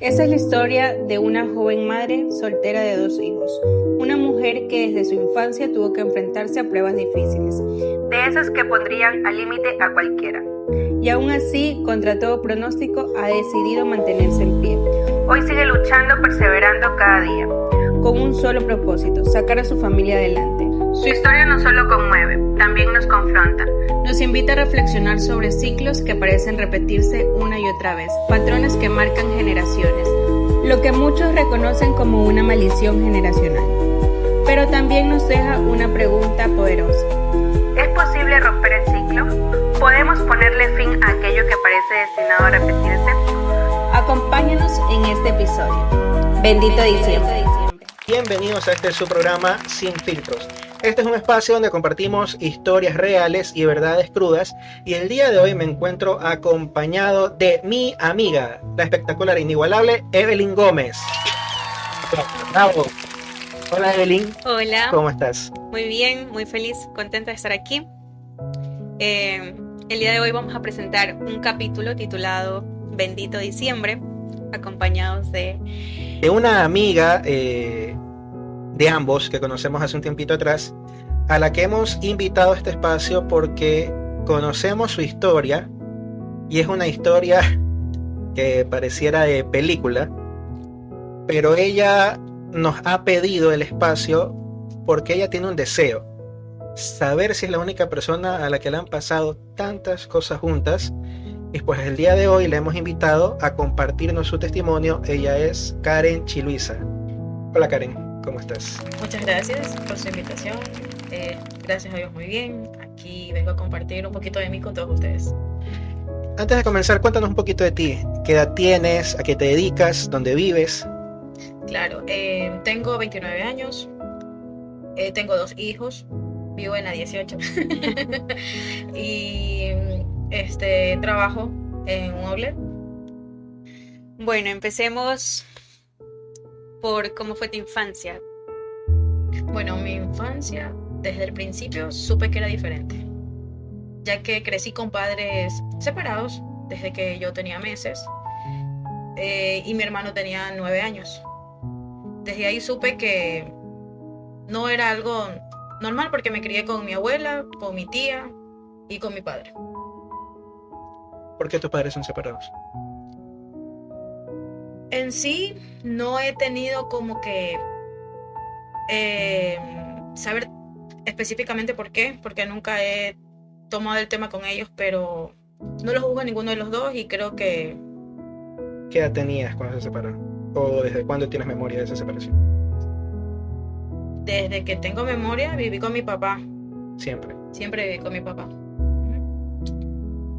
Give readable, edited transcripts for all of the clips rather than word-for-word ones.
Esa es la historia de una joven madre soltera de 2 hijos, una mujer que desde su infancia tuvo que enfrentarse a pruebas difíciles, de esas que pondrían al límite a cualquiera. Y aún así, contra todo pronóstico, ha decidido mantenerse en pie. Hoy sigue luchando, perseverando cada día, con un solo propósito: sacar a su familia adelante. Su historia no solo conmueve, también nos confronta. Nos invita a reflexionar sobre ciclos que parecen repetirse una y otra vez, patrones que marcan generaciones, lo que muchos reconocen como una maldición generacional. Pero también nos deja una pregunta poderosa. ¿Es posible romper el ciclo? ¿Podemos ponerle fin a aquello que parece destinado a repetirse? Acompáñanos en este episodio. Bendito diciembre. Bienvenidos a su programa Sin Filtros. Este es un espacio donde compartimos historias reales y verdades crudas, y el día de hoy me encuentro acompañado de mi amiga, la espectacular e inigualable Evelyn Gómez. Bravo. Hola Evelyn. Hola. ¿Cómo estás? Muy bien, muy feliz, contenta de estar aquí. El día de hoy vamos a presentar un capítulo titulado Bendito Diciembre, acompañados de una amiga de ambos que conocemos hace un tiempito atrás, a la que hemos invitado a este espacio porque conocemos su historia, y es una historia que pareciera de película, pero ella nos ha pedido el espacio porque ella tiene un deseo: saber si es la única persona a la que le han pasado tantas cosas juntas. Y pues el día de hoy le hemos invitado a compartirnos su testimonio. Ella es Karen Chiluisa. Hola Karen, ¿cómo estás? Muchas gracias por su invitación. Gracias a Dios, muy bien. Aquí vengo a compartir un poquito de mí con todos ustedes. Antes de comenzar, cuéntanos un poquito de ti. ¿Qué edad tienes? ¿A qué te dedicas? ¿Dónde vives? Claro, tengo 29 años. Tengo 2 hijos. Vivo en la 18. Y trabajo en un outlet. Bueno, empecemos por cómo fue tu infancia. Bueno, mi infancia, desde el principio supe que era diferente, ya que crecí con padres separados desde que yo tenía meses, y mi hermano tenía 9 años. Desde ahí supe que no era algo normal, porque me crié con mi abuela, con mi tía y con mi padre. ¿Por qué tus padres son separados? En sí, no he tenido como que saber específicamente por qué, porque nunca he tomado el tema con ellos, pero no los juzgo a ninguno de los dos, y creo que... ¿Qué edad tenías cuando se separaron? ¿O desde cuándo tienes memoria de esa separación? Desde que tengo memoria viví con mi papá. Siempre Siempre viví con mi papá.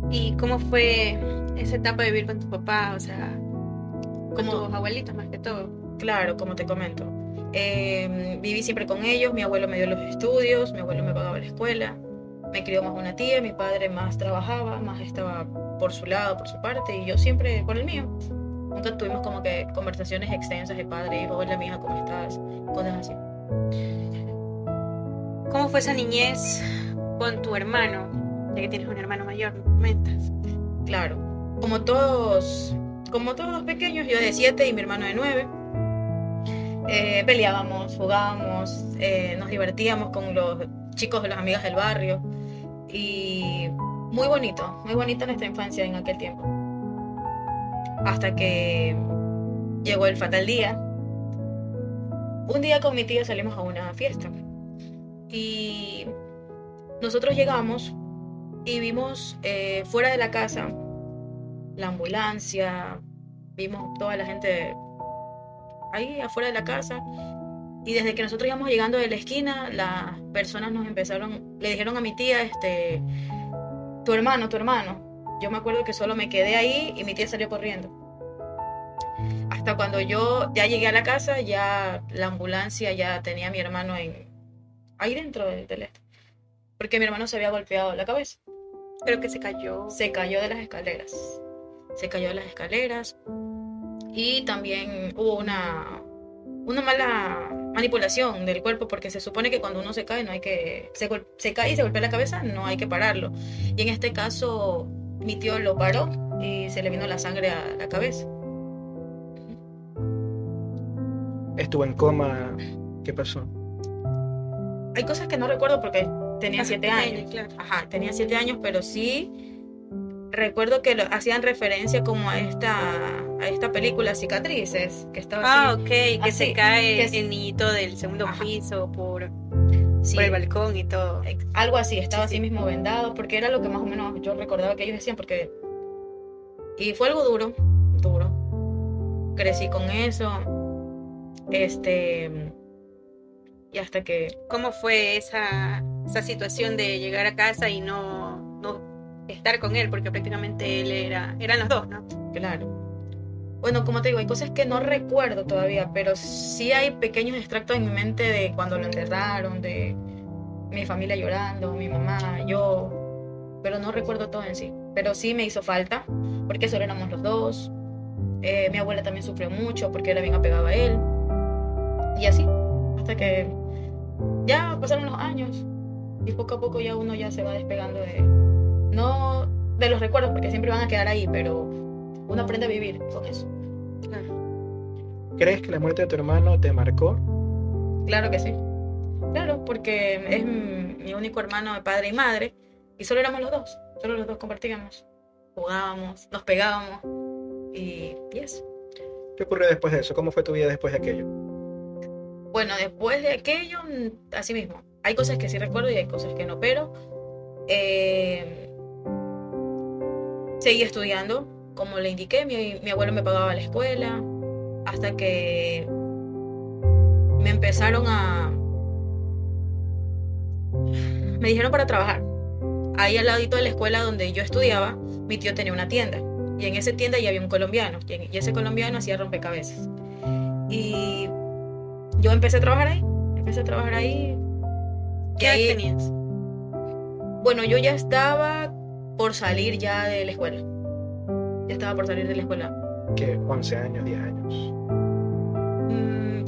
¿Y cómo fue esa etapa de vivir con tu papá? O sea, con Como- tus abuelitos más que todo. Claro, como te comento. Viví siempre con ellos. Mi abuelo me dio los estudios, mi abuelo me pagaba la escuela, me crió más una tía, mi padre más trabajaba, más estaba por su lado, por su parte, y yo siempre por el mío. Nunca tuvimos como que conversaciones extensas de padre, hijo, hola mija, ¿cómo estás? Cosas así. ¿Cómo fue esa niñez con tu hermano? Ya que tienes un hermano mayor, me comentas. Claro, como todos los pequeños, yo de 7 y mi hermano de 9. Peleábamos, jugábamos, nos divertíamos con los chicos de las amigas del barrio, y muy bonita nuestra infancia en aquel tiempo. Hasta que llegó el fatal día. Un día con mi tía salimos a una fiesta y nosotros llegamos y vimos fuera de la casa la ambulancia, vimos toda la gente ahí afuera de la casa, y desde que nosotros íbamos llegando de la esquina, las personas le dijeron a mi tía, tu hermano. Yo me acuerdo que solo me quedé ahí y mi tía salió corriendo. Hasta cuando yo ya llegué a la casa, ya la ambulancia ya tenía a mi hermano ahí dentro del porque mi hermano se había golpeado la cabeza. Creo que se cayó. Se cayó de las escaleras. Y también hubo una mala manipulación del cuerpo, porque se supone que cuando uno se cae se cae y se golpea la cabeza, no hay que pararlo. Y en este caso mi tío lo paró y se le vino la sangre a la cabeza. estuvo en coma. ¿Qué pasó? Hay cosas que no recuerdo porque tenía 7 pequeña, años. claro. Ajá, tenía 7 años, pero sí recuerdo que hacían referencia como a esta película Cicatrices, que estaba Ah, así, ok, que se así, cae que es, el niñito del segundo ajá, piso por el sí, balcón y todo. algo así, estaba Sí, así sí. mismo vendado, porque era lo que más o menos yo recordaba que ellos decían, porque, y fue algo duro, duro. Crecí con eso, y hasta que, ¿Cómo fue esa situación de llegar a casa y no estar con él? Porque prácticamente eran los dos, ¿no? claro. Bueno, como te digo, hay cosas que no recuerdo todavía, pero sí hay pequeños extractos en mi mente de cuando lo enterraron, de mi familia llorando, mi mamá, yo, pero no recuerdo todo en sí. Pero sí me hizo falta, porque solo éramos los dos. Mi abuela también sufrió mucho porque era bien apegada a él. Y así, hasta que ya pasaron los años y poco a poco ya uno ya se va despegando no de los recuerdos, porque siempre van a quedar ahí, pero uno aprende a vivir con eso. Claro. ¿Crees que la muerte de tu hermano te marcó? Claro que sí. Claro, porque es mi único hermano de padre y madre, y solo éramos los dos, solo los dos compartíamos, jugábamos, nos pegábamos, y eso. ¿Qué ocurrió después de eso? ¿Cómo fue tu vida después de aquello? Bueno, después de aquello, así mismo, hay cosas que sí recuerdo y hay cosas que no, pero eh, seguí estudiando, como le indiqué, mi abuelo me pagaba la escuela, hasta que me empezaron me dijeron para trabajar. Ahí al ladito de la escuela donde yo estudiaba, mi tío tenía una tienda. Y en esa tienda ya había un colombiano. Y ese colombiano hacía rompecabezas. Y yo empecé a trabajar ahí. Empecé a trabajar ahí. Y ¿Qué edad ahí, tenías? bueno, yo ya estaba por salir ya de la escuela. Ya estaba por salir de la escuela. ¿Qué? 11 años, 10 años.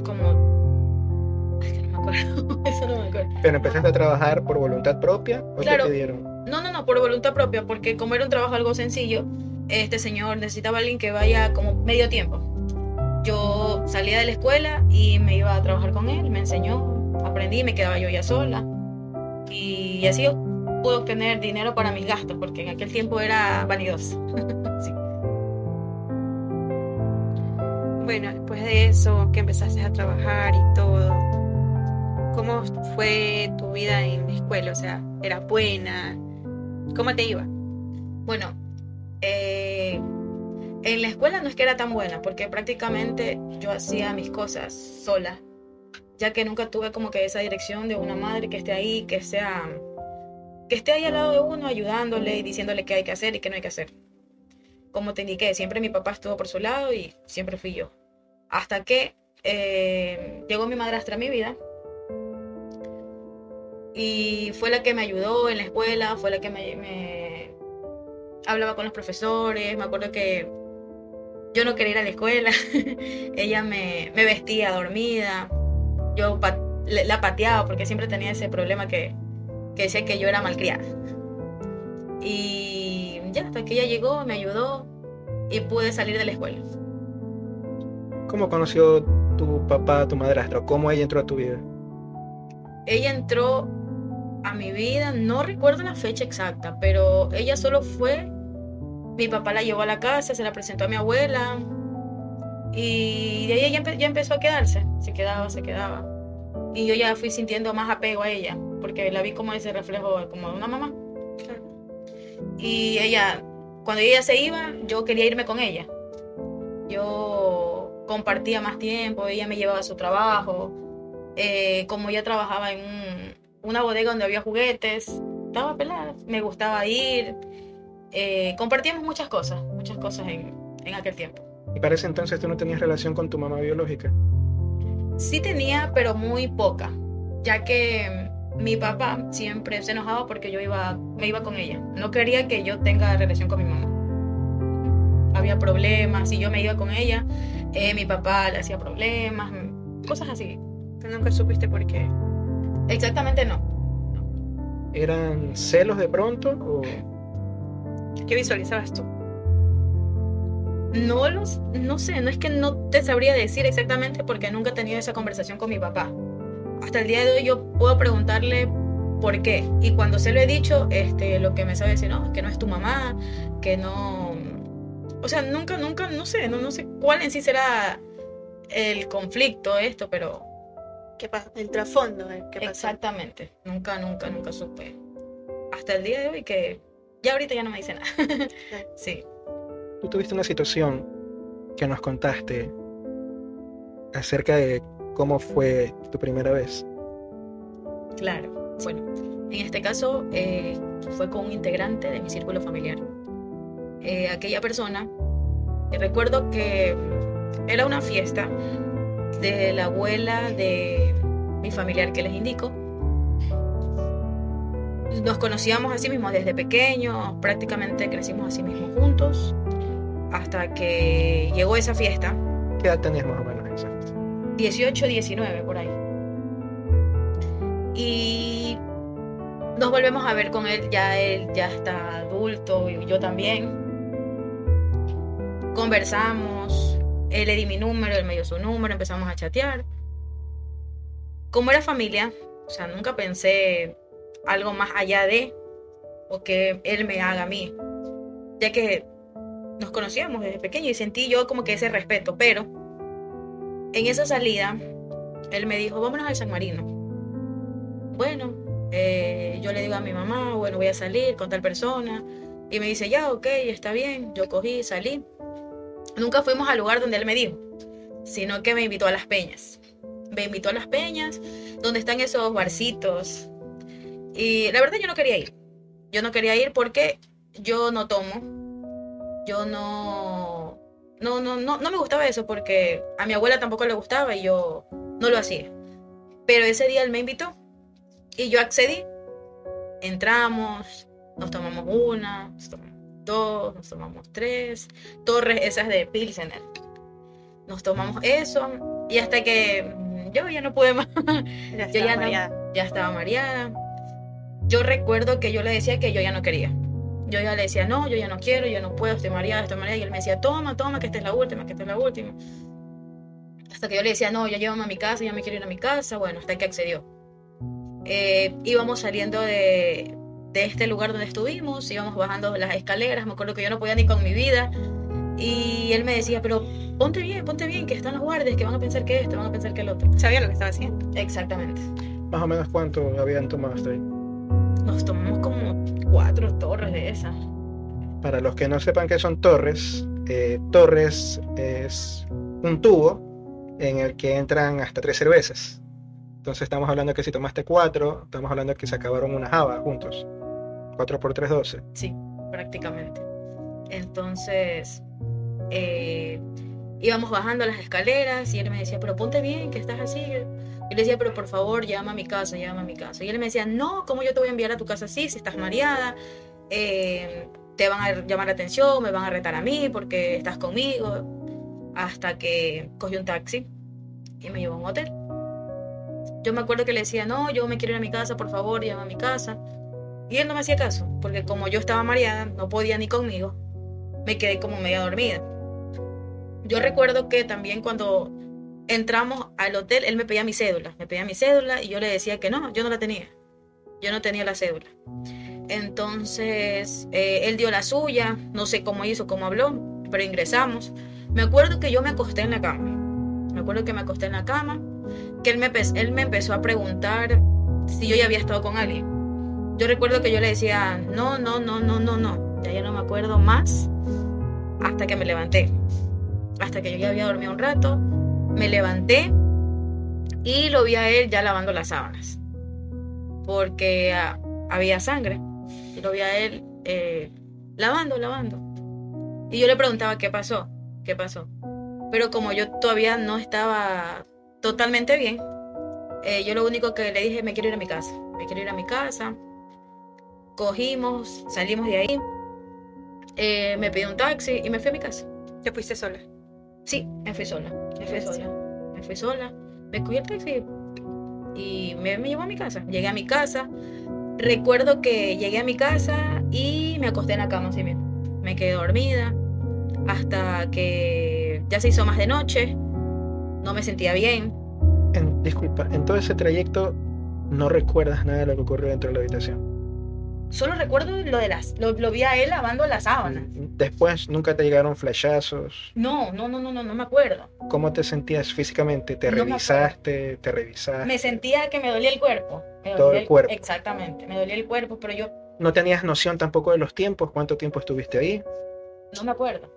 Como... Es que no me acuerdo. Eso no me acuerdo. ¿Pero empezaste a trabajar por voluntad propia o Claro. te pidieron? No, por voluntad propia, porque como era un trabajo algo sencillo, este señor necesitaba a alguien que vaya como medio tiempo. Yo salía de la escuela y me iba a trabajar con él, me enseñó, aprendí, me quedaba yo ya sola. Y así yo pude obtener dinero para mis gastos, porque en aquel tiempo era vanidoso. Sí. Bueno, después de eso, que empezaste a trabajar y todo, ¿cómo fue tu vida en la escuela? O sea, ¿era buena? ¿Cómo te iba? Bueno, en la escuela no es que era tan buena, porque prácticamente yo hacía mis cosas sola, ya que nunca tuve como que esa dirección de una madre que esté ahí, que esté ahí al lado de uno, ayudándole y diciéndole qué hay que hacer y qué no hay que hacer. Como te indiqué, siempre mi papá estuvo por su lado y siempre fui yo. Hasta que llegó mi madrastra a mi vida y fue la que me ayudó en la escuela, fue la que me hablaba con los profesores. Me acuerdo que yo no quería ir a la escuela, ella me vestía dormida, yo la pateaba porque siempre tenía ese problema que decía que yo era malcriada. Y ya, hasta que ella llegó, me ayudó y pude salir de la escuela. ¿Cómo conoció tu papá a tu madrastra? ¿Cómo ella entró a tu vida? Ella entró a mi vida, no recuerdo la fecha exacta, pero ella solo fue, mi papá la llevó a la casa, se la presentó a mi abuela y de ahí ella ya empezó a quedarse, se quedaba. Y yo ya fui sintiendo más apego a ella, porque la vi como ese reflejo como de una mamá. Y ella, cuando ella se iba, yo quería irme con ella. Yo compartía más tiempo, ella me llevaba a su trabajo. Como ella trabajaba en una bodega donde había juguetes, estaba pelada, me gustaba ir. Compartíamos muchas cosas en aquel tiempo. ¿Y para ese entonces tú no tenías relación con tu mamá biológica? Sí tenía, pero muy poca, ya que mi papá siempre se enojaba porque me iba con ella. No quería que yo tenga relación con mi mamá. Había problemas, si yo me iba con ella, mi papá le hacía problemas, cosas así. ¿Tú nunca supiste por qué? Exactamente no. ¿Eran celos de pronto o ¿Qué visualizabas tú? No sé, no es que no te sabría decir exactamente porque nunca he tenido esa conversación con mi papá. Hasta el día de hoy yo puedo preguntarle por qué. Y cuando se lo he dicho, lo que me sabe decir, no, es que no es tu mamá, que no... O sea, nunca, no sé, no sé cuál en sí será el conflicto, pero... ¿Qué pasa? El trasfondo, ¿qué pasa? Exactamente, nunca supe. Hasta el día de hoy que ya ahorita ya no me dice nada. Sí. Tú tuviste una situación que nos contaste acerca de cómo fue tu primera vez. Claro, bueno, en este caso fue con un integrante de mi círculo familiar. Aquella persona, recuerdo que era una fiesta de la abuela de mi familiar que les indico. Nos conocíamos así mismo desde pequeños, prácticamente crecimos así mismo juntos, hasta que llegó esa fiesta. ¿Qué edad tenías más o menos en esa fiesta? 18, 19, por ahí. Y nos volvemos a ver con él ya está adulto y yo también. Conversamos, él le di mi número, él me dio su número, empezamos a chatear. Como era familia, o sea, nunca pensé algo más allá de o que él me haga a mí, ya que nos conocíamos desde pequeño y sentí yo como que ese respeto, pero en esa salida él me dijo, vámonos al San Marino. Bueno, yo le digo a mi mamá, bueno, voy a salir con tal persona, y me dice, ya, ok, está bien. Yo cogí, salí. Nunca fuimos al lugar donde él me dijo, sino que me invitó a Las Peñas. Me invitó a Las Peñas, donde están esos barcitos. Y la verdad yo no quería ir. Yo no quería ir porque yo no tomo. Yo no me gustaba eso porque a mi abuela tampoco le gustaba y yo no lo hacía. Pero ese día él me invitó y yo accedí. Entramos, nos tomamos una, nos tomamos dos, nos tomamos tres torres esas de Pilsener. Nos tomamos eso y hasta que yo ya no pude más. Yo ya estaba mareada. Yo recuerdo que yo le decía que yo ya no quería. Yo ya le decía, no, yo ya no quiero, yo no puedo, estoy mareada. Y él me decía, toma, que esta es la última, que esta es la última. Hasta que yo le decía, no, ya llévame a mi casa, ya me quiero ir a mi casa. Bueno, hasta que accedió. Íbamos saliendo de este lugar donde estuvimos, íbamos bajando las escaleras. Me acuerdo que yo no podía ni con mi vida. Y él me decía, pero ponte bien, que están los guardias, que van a pensar que esto, van a pensar que el otro. Sabía lo que estaba haciendo. Exactamente. Más o menos cuánto habían tomado hasta ahí. Nos tomamos como 4 torres de esas. Para los que no sepan qué son torres, torres es un tubo en el que entran hasta 3 cervezas. Entonces estamos hablando que si tomaste 4, estamos hablando que se acabaron una java juntos. 4 por 3, 12. Sí, prácticamente. Entonces íbamos bajando las escaleras y él me decía, pero ponte bien, que estás así. Yo le decía, pero por favor, llama a mi casa. Y él me decía, no, ¿cómo yo te voy a enviar a tu casa así si estás mareada? Te van a llamar la atención, me van a retar a mí porque estás conmigo. Hasta que cogí un taxi y me llevó a un hotel. Yo me acuerdo que le decía, no, yo me quiero ir a mi casa, por favor, llama a mi casa. Y él no me hacía caso, porque como yo estaba mareada, no podía ni conmigo, me quedé como media dormida. Yo recuerdo que también cuando entramos al hotel, él me pedía mi cédula y yo le decía que no, yo no la tenía. Yo no tenía la cédula. Entonces, él dio la suya, no sé cómo hizo, cómo habló, pero ingresamos. Me acuerdo que yo me acosté en la cama. Que él me empezó a preguntar si yo ya había estado con alguien. Yo recuerdo que yo le decía, no. Ya no me acuerdo más hasta que me levanté. Hasta que yo ya había dormido un rato, me levanté y lo vi a él ya lavando las sábanas. Porque había sangre. Y lo vi a él lavando. Y yo le preguntaba, ¿qué pasó? Pero como yo todavía no estaba totalmente bien, yo lo único que le dije, me quiero ir a mi casa. Cogimos, salimos de ahí, me pedí un taxi y me fui a mi casa. ¿Te fuiste sola? Sí, me fui sola. Me cogí el taxi y me llevó a mi casa. Llegué a mi casa. Recuerdo que llegué a mi casa y me acosté en la cama así mismo. Me quedé dormida. hasta que ya se hizo más de noche, no me sentía bien. Disculpa, en todo ese trayecto no recuerdas nada de lo que ocurrió dentro de la habitación. Solo recuerdo lo vi a él lavando las sábanas. Después nunca te llegaron flashazos. No me acuerdo. ¿Cómo te sentías físicamente? ¿Te No me acuerdo. revisaste? Me sentía que me dolía el cuerpo. Todo el cuerpo. Exactamente, me dolía el cuerpo, pero yo ¿No tenías noción tampoco de los tiempos? ¿Cuánto tiempo estuviste ahí? no me acuerdo.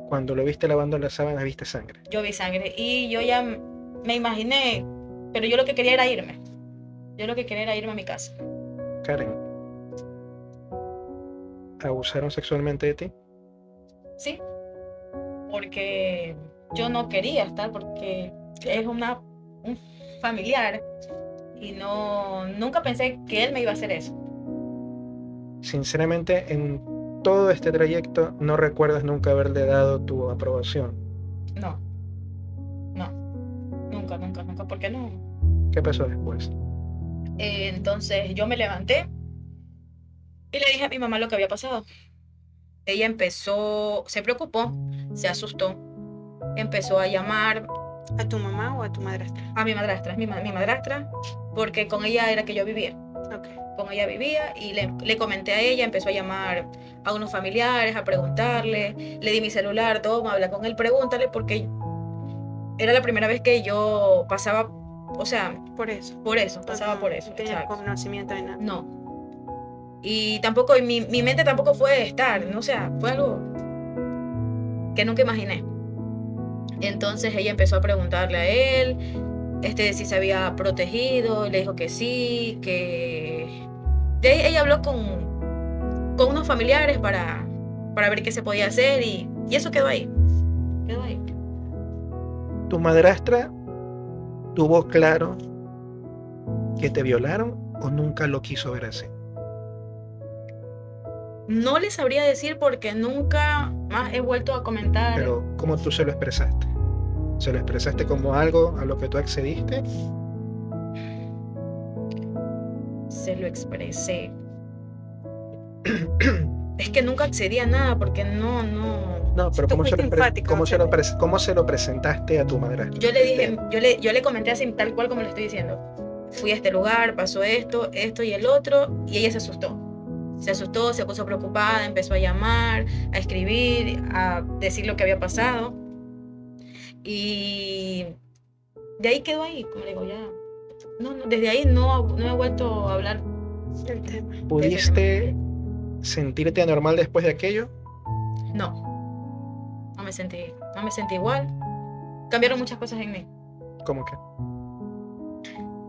Cuando lo viste lavando las sábanas, viste sangre. Yo vi sangre y yo ya me imaginé, pero yo lo que quería era irme. Yo lo que quería era irme a mi casa. Karen, ¿abusaron sexualmente de ti? Sí, porque yo no quería estar, porque es un familiar y nunca pensé que él me iba a hacer eso. Sinceramente, en todo este trayecto no recuerdas nunca haberle dado tu aprobación. No, nunca, porque no. ¿Qué pasó después? Entonces yo me levanté y le dije a mi mamá lo que había pasado. Ella se preocupó, se asustó, empezó a llamar. ¿A tu mamá o a tu madrastra? A mi madrastra, mi madrastra, porque con ella era que yo vivía. Okay. Con ella vivía y le comenté a ella, empezó a llamar a unos familiares, a preguntarle, le di mi celular, toma, habla con él, pregúntale, porque era la primera vez que yo pasaba, o sea, por eso pasaba por eso. No tenía conocimiento de nada. No. Y tampoco, mi mente tampoco fue estar, ¿no? O sea, fue algo que nunca imaginé. Entonces ella empezó a preguntarle a él, si se había protegido, le dijo que sí, que... De ahí ella habló con unos familiares para ver qué se podía hacer y eso quedó ahí. ¿Tu madrastra tuvo claro que te violaron o nunca lo quiso ver así? No le sabría decir porque nunca más he vuelto a comentar. Pero, ¿cómo tú se lo expresaste? ¿Se lo expresaste como algo a lo que tú accediste? Se lo expresé. Es que nunca accedí a nada porque no. No, pero ¿cómo se lo presentaste a tu madrastra? Yo le dije, yo le comenté así tal cual como le estoy diciendo. Fui a este lugar, pasó esto y el otro, y ella se asustó. Se puso preocupada, empezó a llamar, a escribir, a decir lo que había pasado. Y de ahí quedó ahí, como digo, ya. No, desde ahí no he vuelto a hablar del tema. ¿Pudiste sentirte anormal después de aquello? No me sentí igual. Cambiaron muchas cosas en mí. ¿Cómo qué?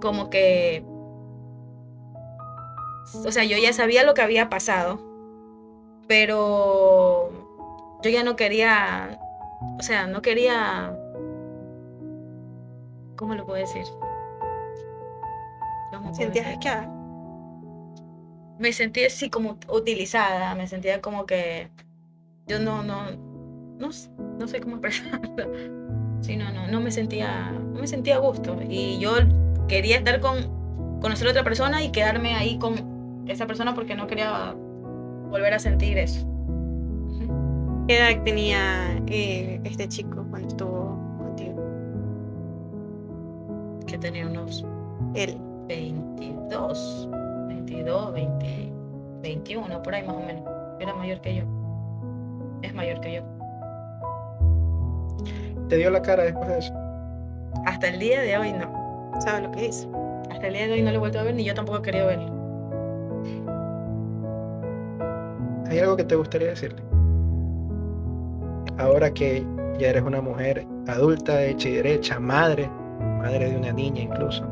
Como que, o sea, yo ya sabía lo que había pasado, pero yo ya no quería, ¿cómo lo puedo decir? ¿Sentías asqueada? Me sentí así como utilizada, me sentía como que yo no sé cómo expresarlo. Sí, no me sentía a gusto y yo quería estar conocer a otra persona y quedarme ahí con esa persona porque no quería volver a sentir eso. ¿Qué edad tenía este chico cuando estuvo contigo? Que tenía unos Él. 22, 20, 21, por ahí más o menos. Era mayor que yo. Es mayor que yo. ¿Te dio la cara después de eso? Hasta el día de hoy no. ¿Sabes lo que hizo? Hasta el día de hoy no lo he vuelto a ver, ni yo tampoco he querido verlo. ¿Hay algo que te gustaría decirle? Ahora que ya eres una mujer adulta, hecha y derecha, madre de una niña incluso.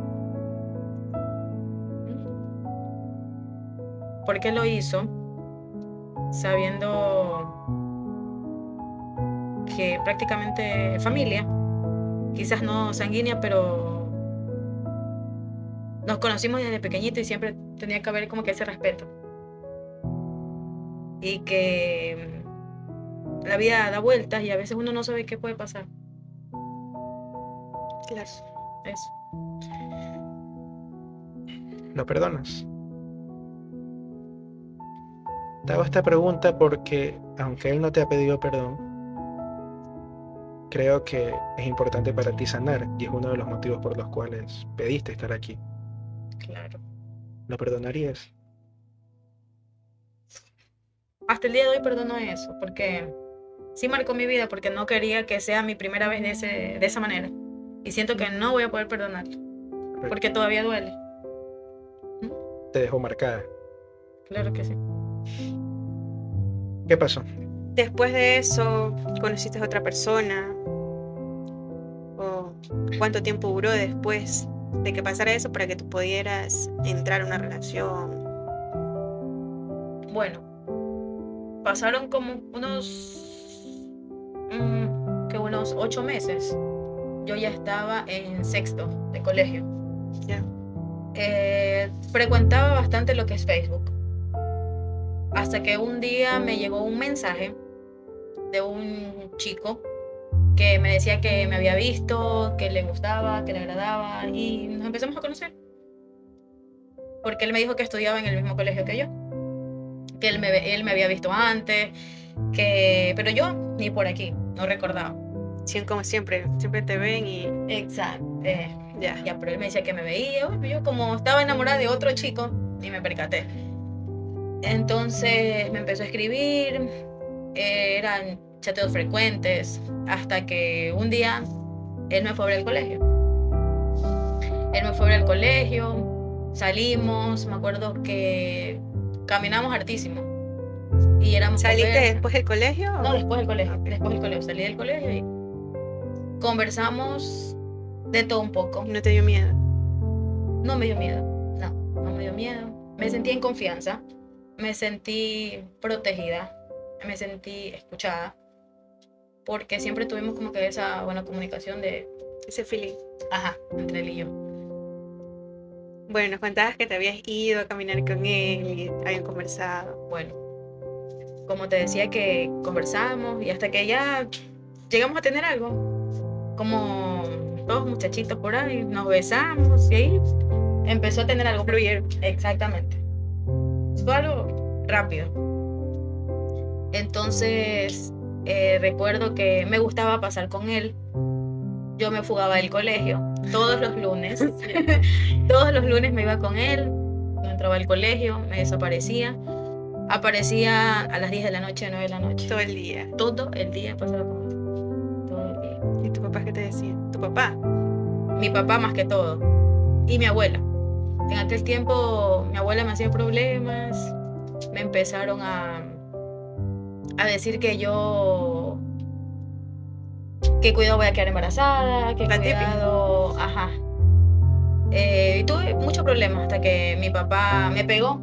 ¿Por qué lo hizo? Sabiendo que prácticamente familia, quizás no sanguínea, pero nos conocimos desde pequeñito y siempre tenía que haber como que ese respeto. Y que la vida da vueltas y a veces uno no sabe qué puede pasar. Claro. Eso. ¿Lo perdonas? Te hago esta pregunta porque, aunque él no te ha pedido perdón, creo que es importante para ti sanar y es uno de los motivos por los cuales pediste estar aquí. Claro. ¿Lo perdonarías? Hasta el día de hoy perdono eso, porque sí marcó mi vida, porque no quería que sea mi primera vez de esa manera. Y siento que no voy a poder perdonar, porque todavía duele. Te dejó marcada. Claro que sí. ¿Qué pasó? Después de eso, ¿conociste a otra persona? ¿O cuánto tiempo duró después de que pasara eso para que tú pudieras entrar a una relación? Bueno, pasaron como unos 8 meses. Yo ya estaba en sexto de colegio. Ya. Frecuentaba bastante lo que es Facebook. Hasta que un día me llegó un mensaje de un chico que me decía que me había visto, que le gustaba, que le agradaba, y nos empezamos a conocer. Porque él me dijo que estudiaba en el mismo colegio que yo, que él me había visto antes, pero yo ni por aquí, no recordaba. Sí, como siempre te ven y Exacto. ya. Pero él me decía que me veía. Bueno, yo como estaba enamorada de otro chico, ni me percaté. Entonces me empezó a escribir, eran chateos frecuentes, hasta que un día él me fue a ver al colegio. Salimos, me acuerdo que caminamos hartísimo. Y éramos ¿Saliste después del colegio? No, después del colegio. Okay. Después del colegio. Salí del colegio y conversamos de todo un poco. ¿No te dio miedo? No me dio miedo. No me dio miedo. Me sentí en confianza. Me sentí protegida. Me sentí escuchada. Porque siempre tuvimos como que esa buena comunicación de... Ese feeling. Ajá, entre él y yo. Bueno, nos contabas que te habías ido a caminar con él y habían conversado. Bueno, como te decía que conversamos y hasta que ya llegamos a tener algo, como dos muchachitos por ahí, nos besamos y ahí empezó a tener algo. Fluyeron. Exactamente. Fue algo rápido. Entonces, recuerdo que me gustaba pasar con él. Yo me fugaba del colegio todos los lunes. Todos los lunes me iba con él. Yo entraba al colegio, me desaparecía. Aparecía a las 10 de la noche, 9 de la noche. Todo el día. Todo el día pasaba con él. Todo el día. ¿Y tu papá qué te decía? ¿Tu papá? Mi papá más que todo. Y mi abuela. En aquel tiempo mi abuela me hacía problemas. Me empezaron a decir que cuidado voy a quedar embarazada, que La cuidado, ajá. Y tuve muchos problemas hasta que mi papá me pegó.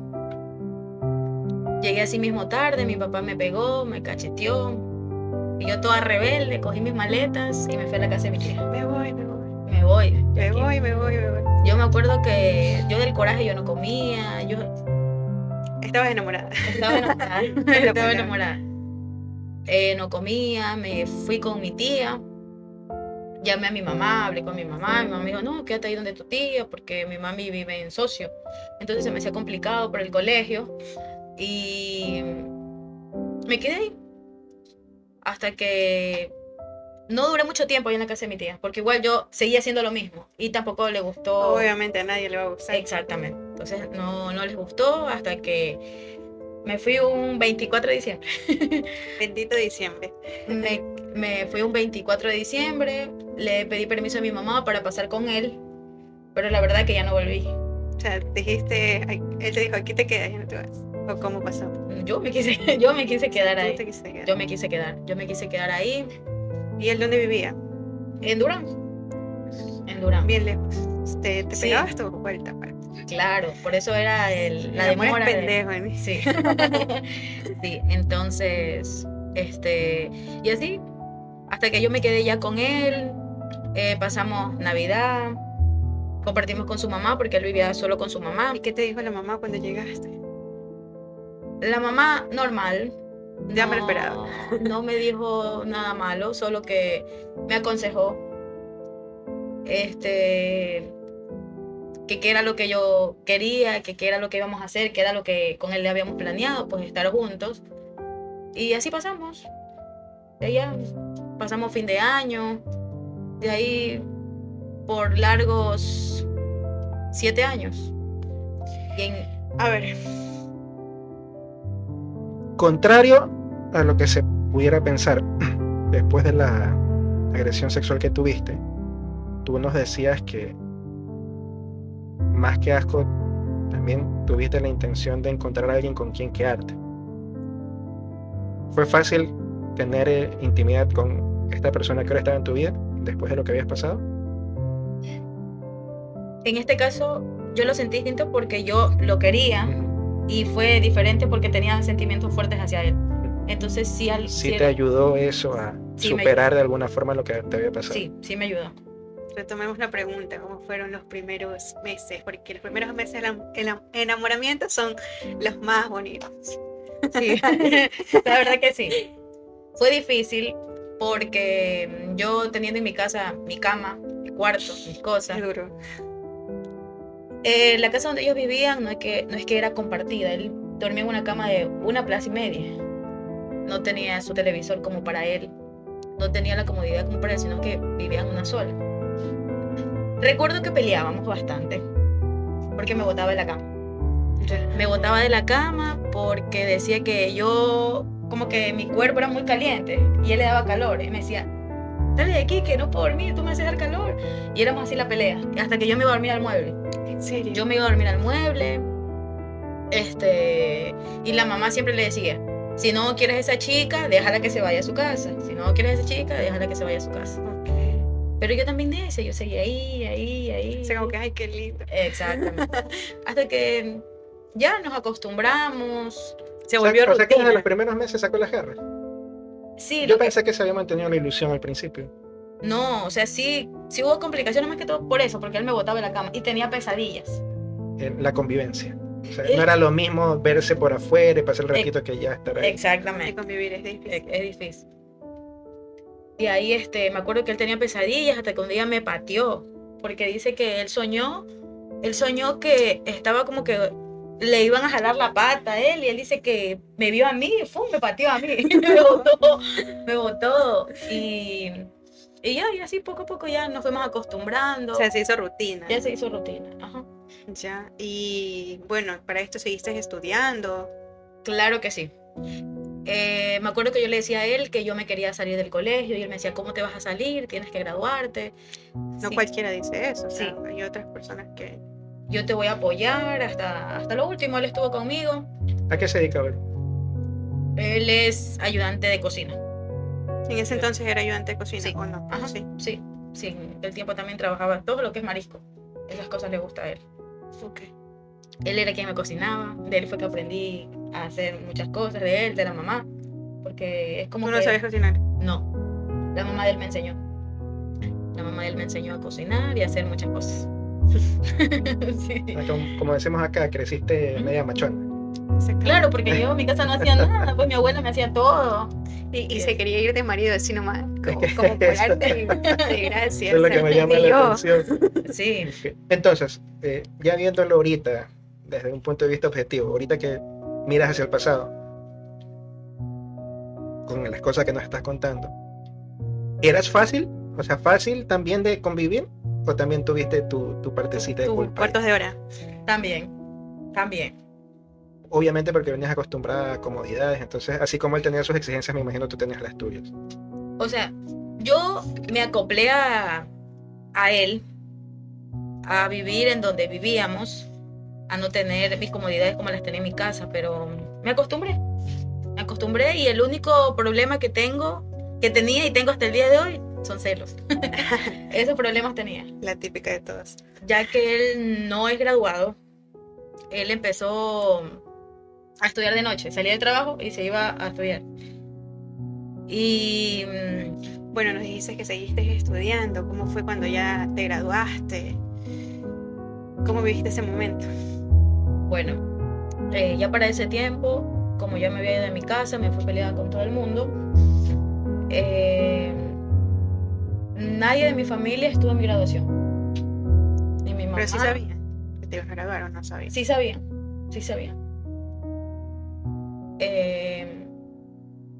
Llegué así mismo tarde, mi papá me pegó, me cacheteó. Y yo toda rebelde, cogí mis maletas y me fui a la casa de mi tía. Me voy. Me voy. Me voy. Yo me acuerdo que yo del coraje yo no comía, yo Estabas enamorada. estaba enamorada. Estaba enamorada. No comía, me fui con mi tía. Llamé a mi mamá, hablé con mi mamá me dijo, no, quédate ahí donde tu tía, porque mi mami vive en Socio. Entonces se me hacía complicado por el colegio y me quedé ahí. Hasta que no duré mucho tiempo ahí en la casa de mi tía, porque igual yo seguía haciendo lo mismo y tampoco le gustó. Obviamente a nadie le va a gustar. Exactamente. Entonces no les gustó hasta que me fui un 24 de diciembre. Bendito diciembre. Me fui un 24 de diciembre, le pedí permiso a mi mamá para pasar con él, pero la verdad que ya no volví. O sea, dijiste, él te dijo, aquí te quedas y no te vas. ¿O cómo pasó? Yo me quise quedar Tú ahí. te quisiste quedar. Yo me quise quedar ahí. ¿Y él dónde vivía? En Durán. Bien lejos. ¿Te Sí. pegabas tu vuelta? Claro, por eso era la amor es demora. pendejo. ¿no? Sí. Sí, entonces, y así, hasta que yo me quedé ya con él, pasamos Navidad, compartimos con su mamá, porque él vivía solo con su mamá. ¿Y qué te dijo la mamá cuando llegaste? La mamá, normal. Ya me lo esperaba. No me dijo nada malo, solo que me aconsejó. que qué era lo que yo quería, que qué era lo que íbamos a hacer, qué era lo que con él le habíamos planeado, pues estar juntos. Y así pasamos. De ahí ya pasamos fin de año, de ahí por largos 7 años. A ver, Contrario a lo que se pudiera pensar, después de la agresión sexual que tuviste, tú nos decías que más que asco, también tuviste la intención de encontrar a alguien con quien quedarte. ¿Fue fácil tener intimidad con esta persona que ahora estaba en tu vida después de lo que habías pasado? En este caso, yo lo sentí distinto porque yo lo quería y fue diferente porque tenía sentimientos fuertes hacia él. Entonces Sí te ayudó eso a superar de alguna forma lo que te había pasado. Sí me ayudó. retomemos la pregunta, ¿cómo fueron los primeros meses? Porque los primeros meses del enamoramiento son los más bonitos. Sí, la verdad que sí. Fue difícil porque yo teniendo en mi casa mi cama, mi cuarto, mis cosas. Qué duro. La casa donde ellos vivían no es que era compartida. Él dormía en una cama de 1,5 plazas. No tenía su televisor como para él. No tenía la comodidad como para él, sino que vivía en una sola. Recuerdo que peleábamos bastante porque me botaba de la cama. Me botaba de la cama porque decía que yo, como que mi cuerpo era muy caliente y él le daba calor. Y me decía, dale de aquí que no puedo dormir, tú me haces dar calor. Y éramos así la pelea, hasta que yo me iba a dormir al mueble. ¿En serio? Yo me iba a dormir al mueble. Y la mamá siempre le decía, si no quieres a esa chica, déjala que se vaya a su casa. Si no quieres a esa chica, déjala que se vaya a su casa. Okay. Pero yo también decía, yo seguía ahí. O sea, como que, ay, qué lindo. Exactamente. Hasta que ya nos acostumbramos. Se volvió O sea que desde rutina. los primeros meses sacó las garras. Sí, Yo pensé que se había mantenido la ilusión al principio. No, o sea, sí hubo complicaciones más que todo por eso, porque él me botaba de la cama y tenía pesadillas. En la convivencia. O sea, Él- no era lo mismo verse por afuera y pasar el ratito que ya estar ahí. De Exactamente. convivir es difícil. Es difícil. Y ahí me acuerdo que él tenía pesadillas hasta que un día me pateó, porque dice que él soñó que estaba como que le iban a jalar la pata a él y él dice que me vio a mí, me pateó a mí, me botó y ya, y así poco a poco ya nos fuimos acostumbrando, O sea, se hizo rutina. ya se hizo rutina. Ajá. Ya. Y bueno, para esto seguiste estudiando. Claro que sí. Me acuerdo que yo le decía a él que yo me quería salir del colegio y él me decía, ¿cómo te vas a salir? Tienes que graduarte. No Sí, cualquiera dice eso. O sea, Sí. hay otras personas que... yo te voy a apoyar hasta lo último. Él estuvo conmigo. ¿A qué se dedica él? Él es ayudante de cocina. En ese entonces era ayudante de cocina, Sí. ¿o no? Ajá, Sí. sí. El tiempo también trabajaba todo lo que es marisco. Esas cosas le gusta a él. Ok. Él era quien me cocinaba. De él fue que aprendí a hacer muchas cosas, de él, de la mamá. Porque es como ¿Tú no que... sabías cocinar? No, la mamá de él me enseñó. La mamá de él me enseñó a cocinar y a hacer muchas cosas. Sí. Como decimos acá, creciste media machona. Claro, porque yo en mi casa no hacía nada, pues mi abuela me hacía todo. Y se quería ir de marido así nomás, como, que como por eso- arte de gracia. Eso es lo o sea, que me llama ni la yo. atención. Sí, Entonces, ya viéndolo ahorita, desde un punto de vista objetivo, ahorita que miras hacia el pasado, con las cosas que nos estás contando, ¿eras fácil? O sea, ¿fácil también de convivir? ¿O también tuviste tu partecita de Tus culpa? cuartos de hora. también. Obviamente porque venías acostumbrada a comodidades, entonces así como él tenía sus exigencias, me imagino tú tenías las tuyas. O sea, yo me acoplé a él, a vivir en donde vivíamos, a no tener mis comodidades como las tenía en mi casa, pero me acostumbré. Me acostumbré y el único problema que tenía y tengo hasta el día de hoy, son celos. Esos problemas tenía. La típica de todos. Ya que él no es graduado, él empezó a estudiar de noche, salía del trabajo y se iba a estudiar. Y Bueno, nos dijiste que seguiste estudiando. ¿Cómo fue cuando ya te graduaste? ¿Cómo viviste ese momento? bueno, ya para ese tiempo, como ya me había ido de mi casa, me fui peleada con todo el mundo. Nadie de mi familia estuvo en mi graduación. Ni mi mamá. Pero sí sabía. te ibas a graduar o no sabías? Sí sabía, sí sabía.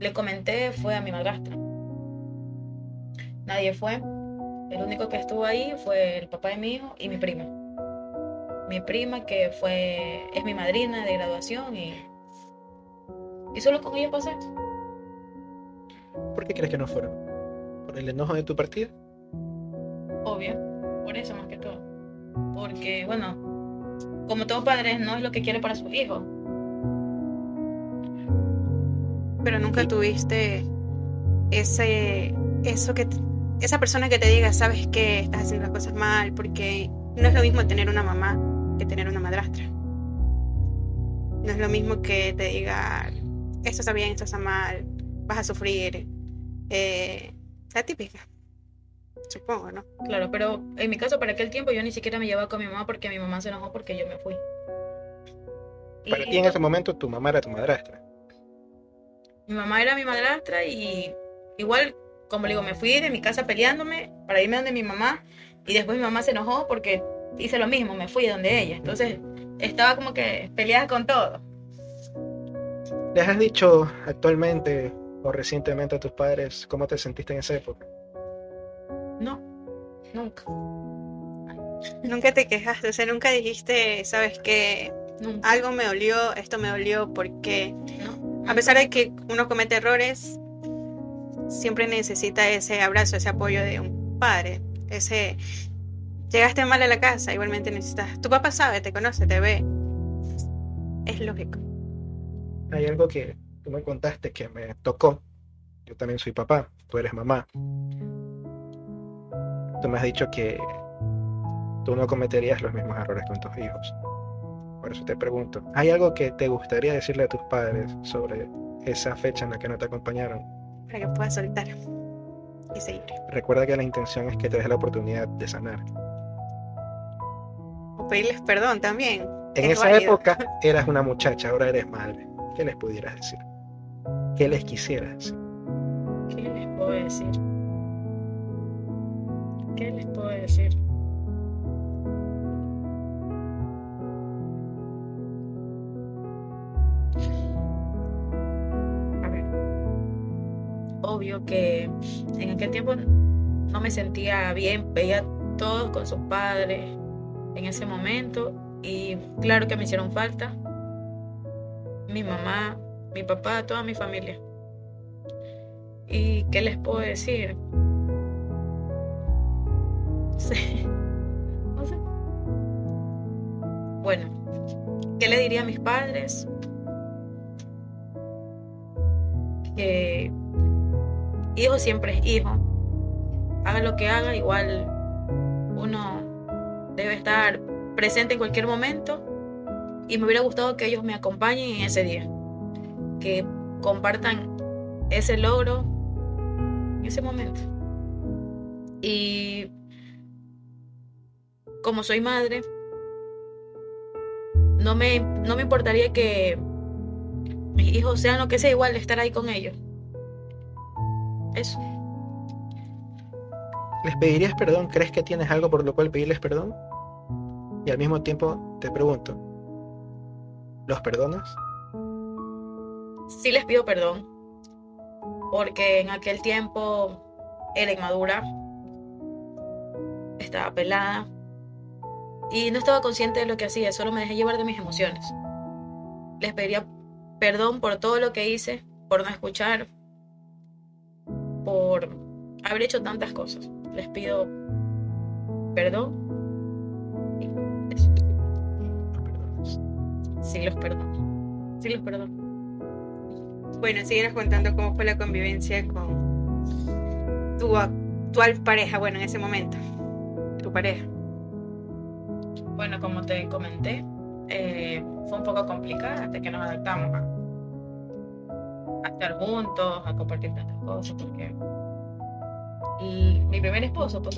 Le comenté, fue a mi madrastra. Nadie fue. El único que estuvo ahí fue el papá de mi hijo y mi prima. Mi prima que es mi madrina de graduación y solo con ella pasé. ¿Por qué crees que no fueron? ¿Por el enojo de tu partida? Obvio, por eso más que todo. Porque, bueno, como todo padre no es lo que quiere para sus hijos. Pero nunca tuviste esa persona que te diga, sabes que estás haciendo las cosas mal, porque no es lo mismo tener una mamá que tener una madrastra. No es lo mismo que te diga, esto está bien, esto está mal, vas a sufrir. La típica, supongo, ¿no? Claro, pero en mi caso, para aquel tiempo, yo ni siquiera me llevaba con mi mamá porque mi mamá se enojó porque yo me fui. Para ti en ese momento tu mamá era tu madrastra. Mi mamá era mi madrastra y igual, como le digo, me fui de mi casa peleándome para irme donde mi mamá y después mi mamá se enojó porque hice lo mismo, me fui donde ella. Entonces estaba como que peleada con todo. ¿Les has dicho actualmente o recientemente a tus padres cómo te sentiste en esa época? No, nunca, Nunca te quejaste, o sea, nunca dijiste, sabes que nunca. algo me dolió, esto me dolió, porque No, a pesar de que uno comete errores, siempre necesita ese abrazo, ese apoyo de un padre. Llegaste mal a la casa, igualmente necesitas. Tu papá sabe, te conoce, te ve. Es lógico. Hay algo que tú me contaste que me tocó. Yo también soy papá, tú eres mamá. Tú me has dicho que tú no cometerías los mismos errores con tus hijos. Por eso te pregunto, ¿hay algo que te gustaría decirle a tus padres sobre esa fecha en la que no te acompañaron? Para que puedas soltar y seguir. Recuerda que la intención es que te des la oportunidad de sanar. O pedirles perdón también. En Es esa válido. época eras una muchacha, ahora eres madre. ¿Qué les pudieras decir? ¿Qué les quisieras decir? ¿qué les puedo decir? ¿Qué les puedo decir? A ver, obvio que en aquel tiempo no me sentía bien, veía a todos con sus padres en ese momento y claro que me hicieron falta mi mamá, mi papá, toda mi familia. ¿Y qué les puedo decir? No sé, no sé. Bueno, ¿qué le diría a mis padres? Que hijo siempre es hijo. Haga lo que haga, igual uno debe estar presente en cualquier momento y me hubiera gustado que ellos me acompañen en ese día, que compartan ese logro en ese momento. Y como soy madre, no me importaría que mis hijos sean lo que sea, igual estar ahí con ellos. Eso. ¿Les pedirías perdón? ¿Crees que tienes algo por lo cual pedirles perdón? Y al mismo tiempo te pregunto, ¿los perdonas? Sí les pido perdón, porque en aquel tiempo era inmadura, estaba pelada y no estaba consciente de lo que hacía, solo me dejé llevar de mis emociones. Les pediría perdón por todo lo que hice, por no escuchar, por haber hecho tantas cosas. Les pido perdón. Y eso. ¿Los perdonas? Sí los perdono. Sí los perdono. Bueno, síguenos contando cómo fue la convivencia con tu actual pareja, bueno, en ese momento. Tu pareja. Bueno, como te comenté, fue un poco complicada hasta que nos adaptamos a estar juntos, a compartir tantas cosas, porque mi primer esposo, pues,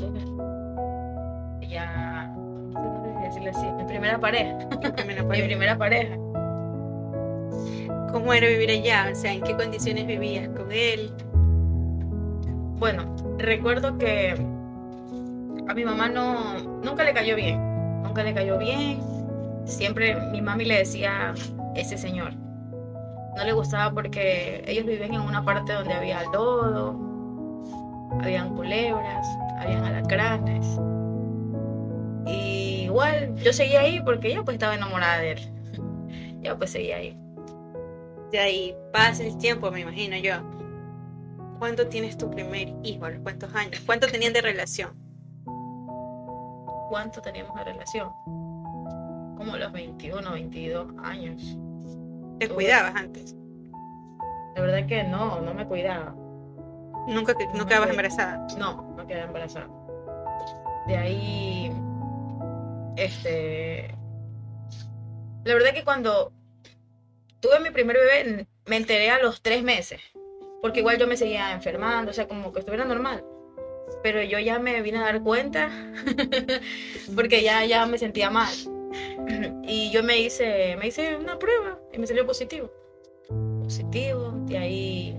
ya, no sé si decirle así, mi primera pareja, Tu primera mi pareja. primera pareja. ¿Cómo era vivir allá? O sea, ¿en qué condiciones vivías con él? Bueno, recuerdo que a mi mamá nunca le cayó bien, siempre mi mami le decía ese señor. No le gustaba porque ellos vivían en una parte donde había lodo, habían culebras, habían alacranes. Y igual yo seguía ahí porque yo pues estaba enamorada de él. Yo pues seguía ahí. De ahí pasa el tiempo, me imagino yo. ¿Cuándo tienes tu primer hijo? ¿A los cuántos años? ¿Cuánto tenían de relación? ¿Cuánto teníamos de relación? Como los 21, 22 años. ¿Te cuidabas antes? La verdad que no me cuidaba. ¿Nunca no quedabas embarazada? No quedaba embarazada. De ahí, la verdad que cuando tuve mi primer bebé me enteré a los 3 meses, porque igual yo me seguía enfermando, o sea, como que estuviera normal. Pero yo ya me vine a dar cuenta porque ya me sentía mal. Y yo me hice una prueba y me salió positivo. De ahí...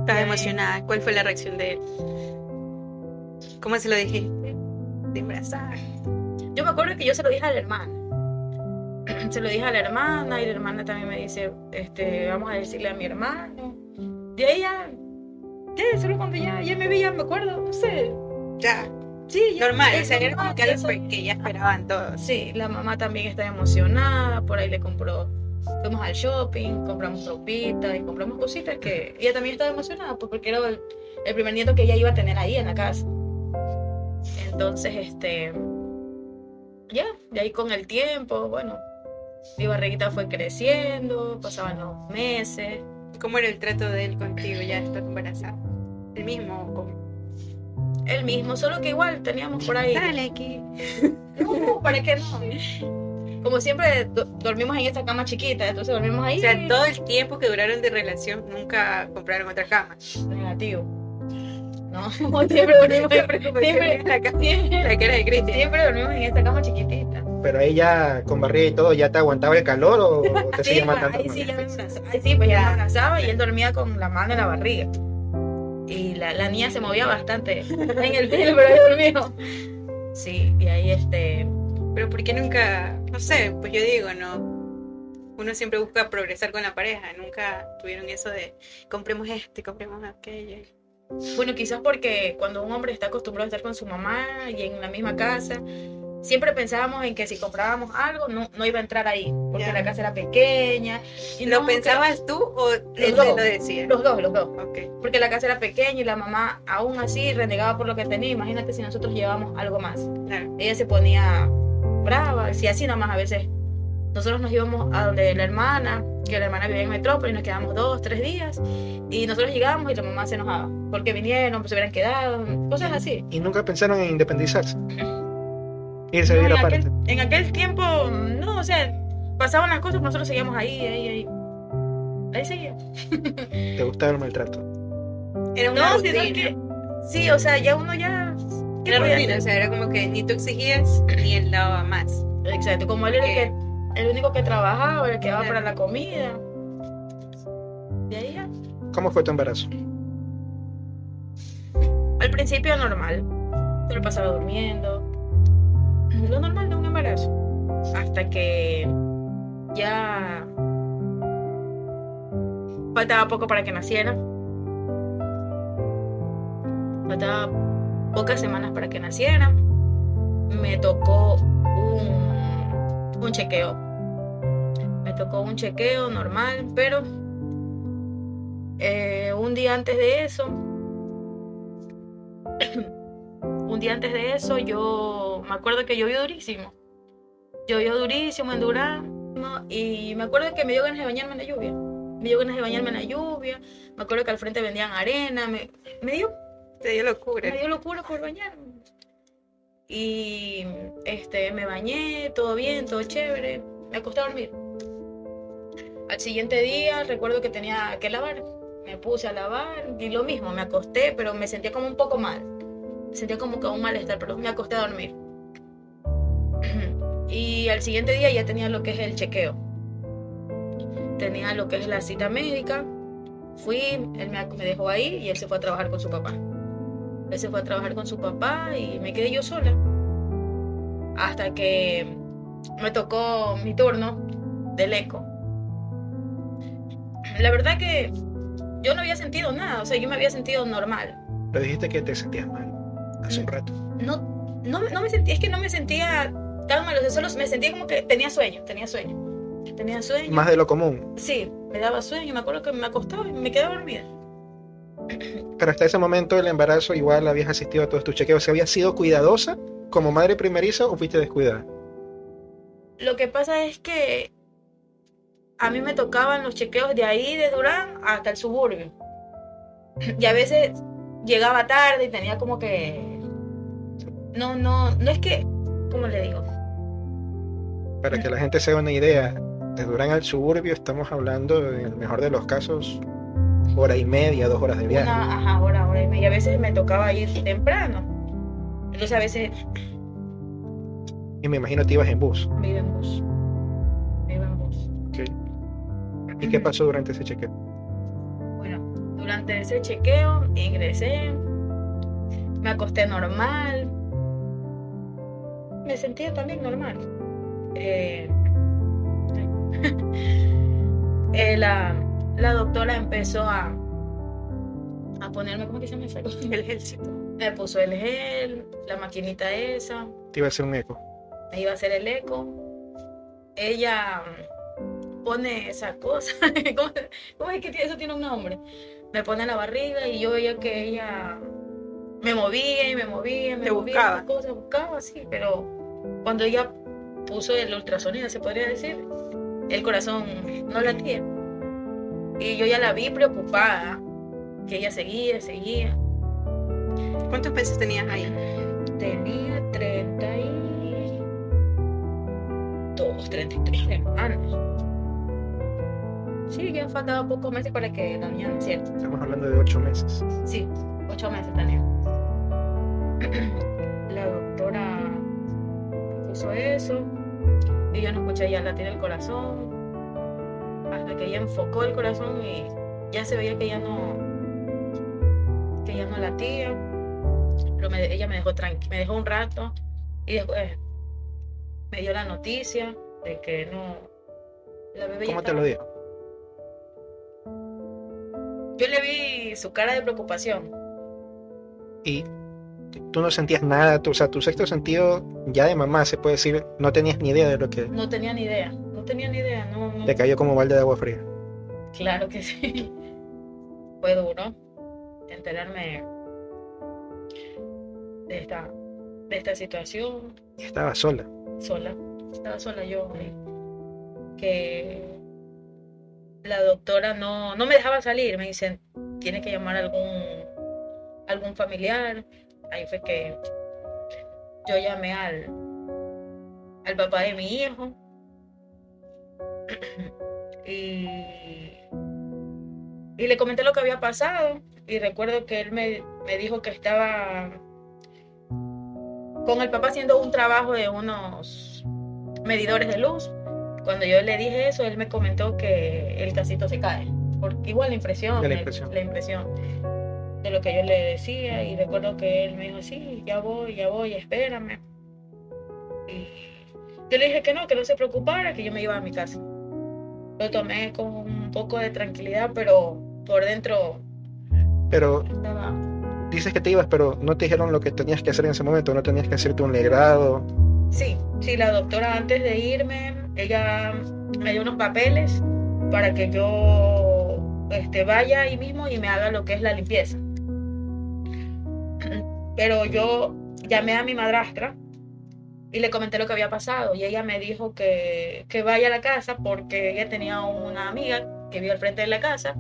¿Estás emocionada? ¿Cuál fue la reacción de él? ¿Cómo se lo dijiste? De embarazada. Yo me acuerdo que yo se lo dije a la hermana. Se lo dije a la hermana y la hermana también me dice, vamos a decirle a mi hermano. De ahí ya solo cuando ya me vi, ya me acuerdo, no sé. Ya. Sí, ya. Normal, o sea, era como que algo que ya esperaban todos. Sí, la mamá también está emocionada, por ahí fuimos al shopping, compramos ropita y compramos cositas que ella también estaba emocionada, pues porque era el primer nieto que ella iba a tener ahí en la casa. Entonces, ya, de ahí con el tiempo, bueno, mi barriguita fue creciendo, pasaban los meses. ¿Cómo era el trato de él contigo ya estás embarazada? ¿El mismo? ¿Cómo? El mismo, solo que igual teníamos por ahí... Sale aquí. No, ¿para qué no? Como siempre dormimos en esta cama chiquita, entonces dormimos ahí. O sea, todo el tiempo que duraron de relación nunca compraron otra cama. Negativo. No, siempre dormimos siempre la cara de Cristian. Siempre dormimos en esta cama chiquitita. Pero ahí ya con barriga y todo, ¿ya te aguantaba el calor o te Sí, seguía matando? ahí sí, ya me abrazaba. Ahí sí, pues ya me abrazaba y él dormía con la mano en la barriga. Y la niña se movía bastante en el pelo, pero ahí dormió. Sí, y ahí Pero ¿por qué nunca? No sé, pues yo digo, no. Uno siempre busca progresar con la pareja, nunca tuvieron eso de compremos esto y compremos aquello. Bueno, quizás porque cuando un hombre está acostumbrado a estar con su mamá y en la misma casa, siempre pensábamos en que si comprábamos algo no iba a entrar ahí, porque la casa era pequeña. ¿Y ¿Lo pensabas tú o él te lo decía? Los dos. Okay. Porque la casa era pequeña y la mamá aún así renegaba por lo que tenía. Imagínate si nosotros llevábamos algo más. Claro. Ella se ponía brava, si así nomás a veces. Nosotros nos íbamos a donde la hermana, que la hermana vivía en Metrópoli, nos quedamos 2, 3 días y nosotros llegábamos y la mamá se enojaba porque vinieron, pues se hubieran quedado, cosas así. ¿Y nunca pensaron en independizarse? Irse a vivir aparte. En aquel tiempo, no, o sea, pasaban las cosas, nosotros seguíamos ahí seguíamos. ¿Te gustaba el maltrato? Era una rutina. Sí, o sea, ya uno ya... Era rutina, o sea, era como que ni tú exigías ni él daba más. Exacto, como él era el único que trabajaba, el que daba para la comida. De ahí ya. ¿Cómo fue tu embarazo? Al principio normal, se lo pasaba durmiendo, lo normal de un embarazo, hasta que ya faltaba poco para que naciera, faltaba pocas semanas para que naciera, me tocó un chequeo, normal, pero un día antes de eso yo me acuerdo que llovió durísimo en Durazno y me acuerdo que me dio ganas de bañarme en la lluvia, me acuerdo que al frente vendían arena, me dio locura por bañarme y me bañé, todo bien, todo chévere, me acosté a dormir. Al siguiente día recuerdo que tenía que lavar, me puse a lavar y lo mismo, me acosté, pero me sentía como un poco mal. Sentía como que un malestar, pero me acosté a dormir. Y al siguiente día ya tenía lo que es el chequeo. Tenía lo que es la cita médica. Fui, él me dejó ahí y él se fue a trabajar con su papá. Y me quedé yo sola. hasta que me tocó mi turno del eco. La verdad que yo no había sentido nada, o sea, yo me había sentido normal. Pero dijiste que te sentías mal hace un rato. No me sentía, es que no me sentía tan mal, o sea, solo me sentía como que tenía sueño. Más de lo común. Sí, me daba sueño, me acuerdo que me acostaba y me quedaba dormida. Pero hasta ese momento del embarazo igual habías asistido a todos tus chequeos. ¿Habías sido cuidadosa como madre primeriza o fuiste descuidada? Lo que pasa es que a mí me tocaban los chequeos de ahí, de Durán, hasta el suburbio. Y a veces llegaba tarde y tenía como que... No es que... ¿Cómo le digo? Para que la gente se haga una idea, de Durán al suburbio estamos hablando, en el mejor de los casos, 1:30, 2 horas de viaje. Hora y media. A veces me tocaba ir temprano. Entonces a veces Y me imagino que ibas en bus. me iba en bus. Okay. ¿Y qué pasó durante ese chequeo? Bueno, durante ese chequeo ingresé, me acosté normal, me sentía también normal. La doctora empezó a ponerme, ¿cómo que se llama eso? El gelcito. Me puso el gel, la maquinita esa, Te iba a hacer un eco. me iba a hacer el eco. Ella pone esa cosa, ¿cómo es que eso tiene un nombre? Me pone en la barriga y yo veía que ella me movía y me movía, Te buscaba. buscaba, sí, pero cuando ella puso el ultrasonido, se podría decir, el corazón no latía. Y yo ya la vi preocupada, que ella seguía. ¿Cuántos meses tenías ahí? Tenía 32, 33 semanas. Sí, ya faltaba pocos meses para que la niña naciera. Estamos hablando de 8 meses. Sí, 8 meses tenía. La doctora puso eso y yo no escuché ya latir el corazón hasta que ella enfocó el corazón y ya se veía que ya no latía, pero ella me dejó tranquila, me dejó un rato y después me dio la noticia de que no, la bebé ya ¿Cómo te estaba. lo dijo? Yo le vi su cara de preocupación. Y tú no sentías nada, o sea, tu sexto sentido ya de mamá, se puede decir, no tenías ni idea de lo que No tenía ni idea, no. te cayó como balde de agua fría. Claro que sí. Fue duro enterarme de esta situación Y estaba sola. sola. Estaba sola yo. Que la doctora no me dejaba salir. Me dicen, tiene que llamar a algún familiar. Ahí fue que yo llamé al papá de mi hijo. Y le comenté lo que había pasado. Y recuerdo que él me dijo que estaba con el papá haciendo un trabajo de unos medidores de luz. Cuando yo le dije eso, él me comentó que el casito se cae. Porque igual la impresión de lo que yo le decía. Y recuerdo que él me dijo, sí, ya voy, espérame. Y yo le dije que no se preocupara, que yo me iba a mi casa. Lo tomé con un poco de tranquilidad, pero por dentro Pero estaba... dices que te ibas, pero no te dijeron lo que tenías que hacer en ese momento, no tenías que hacerte un legrado. Sí, la doctora antes de irme, ella me dio unos papeles para que yo vaya ahí mismo y me haga lo que es la limpieza. Pero yo llamé a mi madrastra y le comenté lo que había pasado y ella me dijo que vaya a la casa porque ella tenía una amiga que vive al frente de la casa.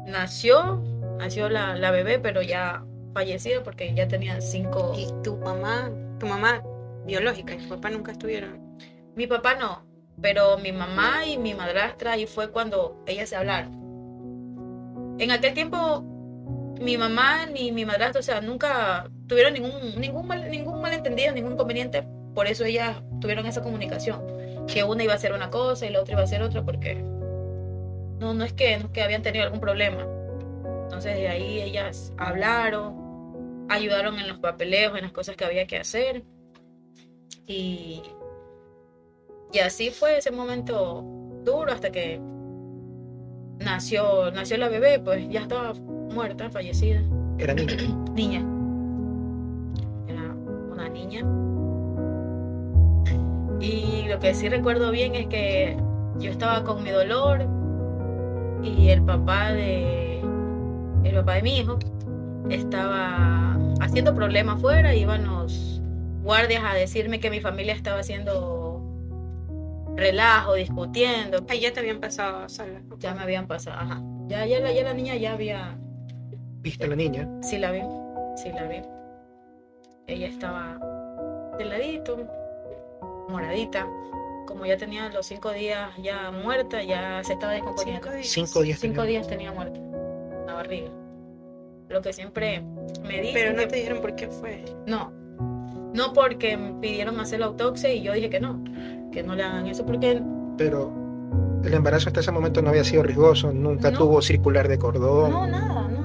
Nació la bebé, pero ya fallecida porque ya tenía 5. ¿Y tu mamá biológica y tu papá nunca estuvieron? Mi papá no, pero mi mamá y mi madrastra, ahí fue cuando ellas se hablaron. En aquel tiempo mi mamá ni mi madrastra, o sea, nunca tuvieron ningún malentendido, ningún inconveniente. Por eso ellas tuvieron esa comunicación, que una iba a hacer una cosa y la otra iba a hacer otra, porque no es que habían tenido algún problema. Entonces de ahí ellas hablaron ayudaron en los papeleos, en las cosas que había que hacer. Y así fue ese momento duro hasta que nació la bebé, pues ya estaba muerta, fallecida. ¿Era niña? Niña. Era una niña. Y lo que sí recuerdo bien es que yo estaba con mi dolor y el papá de mi hijo estaba haciendo problemas afuera. Iban los guardias a decirme que mi familia estaba haciendo relajo, discutiendo. Ahí ya te habían pasado sola. Ya me habían pasado, ajá. Ya la niña ya había... ¿Viste a la niña? Sí la vi. Ella estaba de ladito, moradita. Como ya tenía los 5 días ya muerta, ya se estaba descomponiendo. 5 días. 5 días tenía muerta la barriga. Lo que siempre me dicen. Pero no te dijeron por qué fue. No porque me pidieron hacer la autopsia y yo dije que no le hagan eso porque... Pero el embarazo hasta ese momento no había sido riesgoso, nunca No. tuvo circular de cordón. No, nada, no.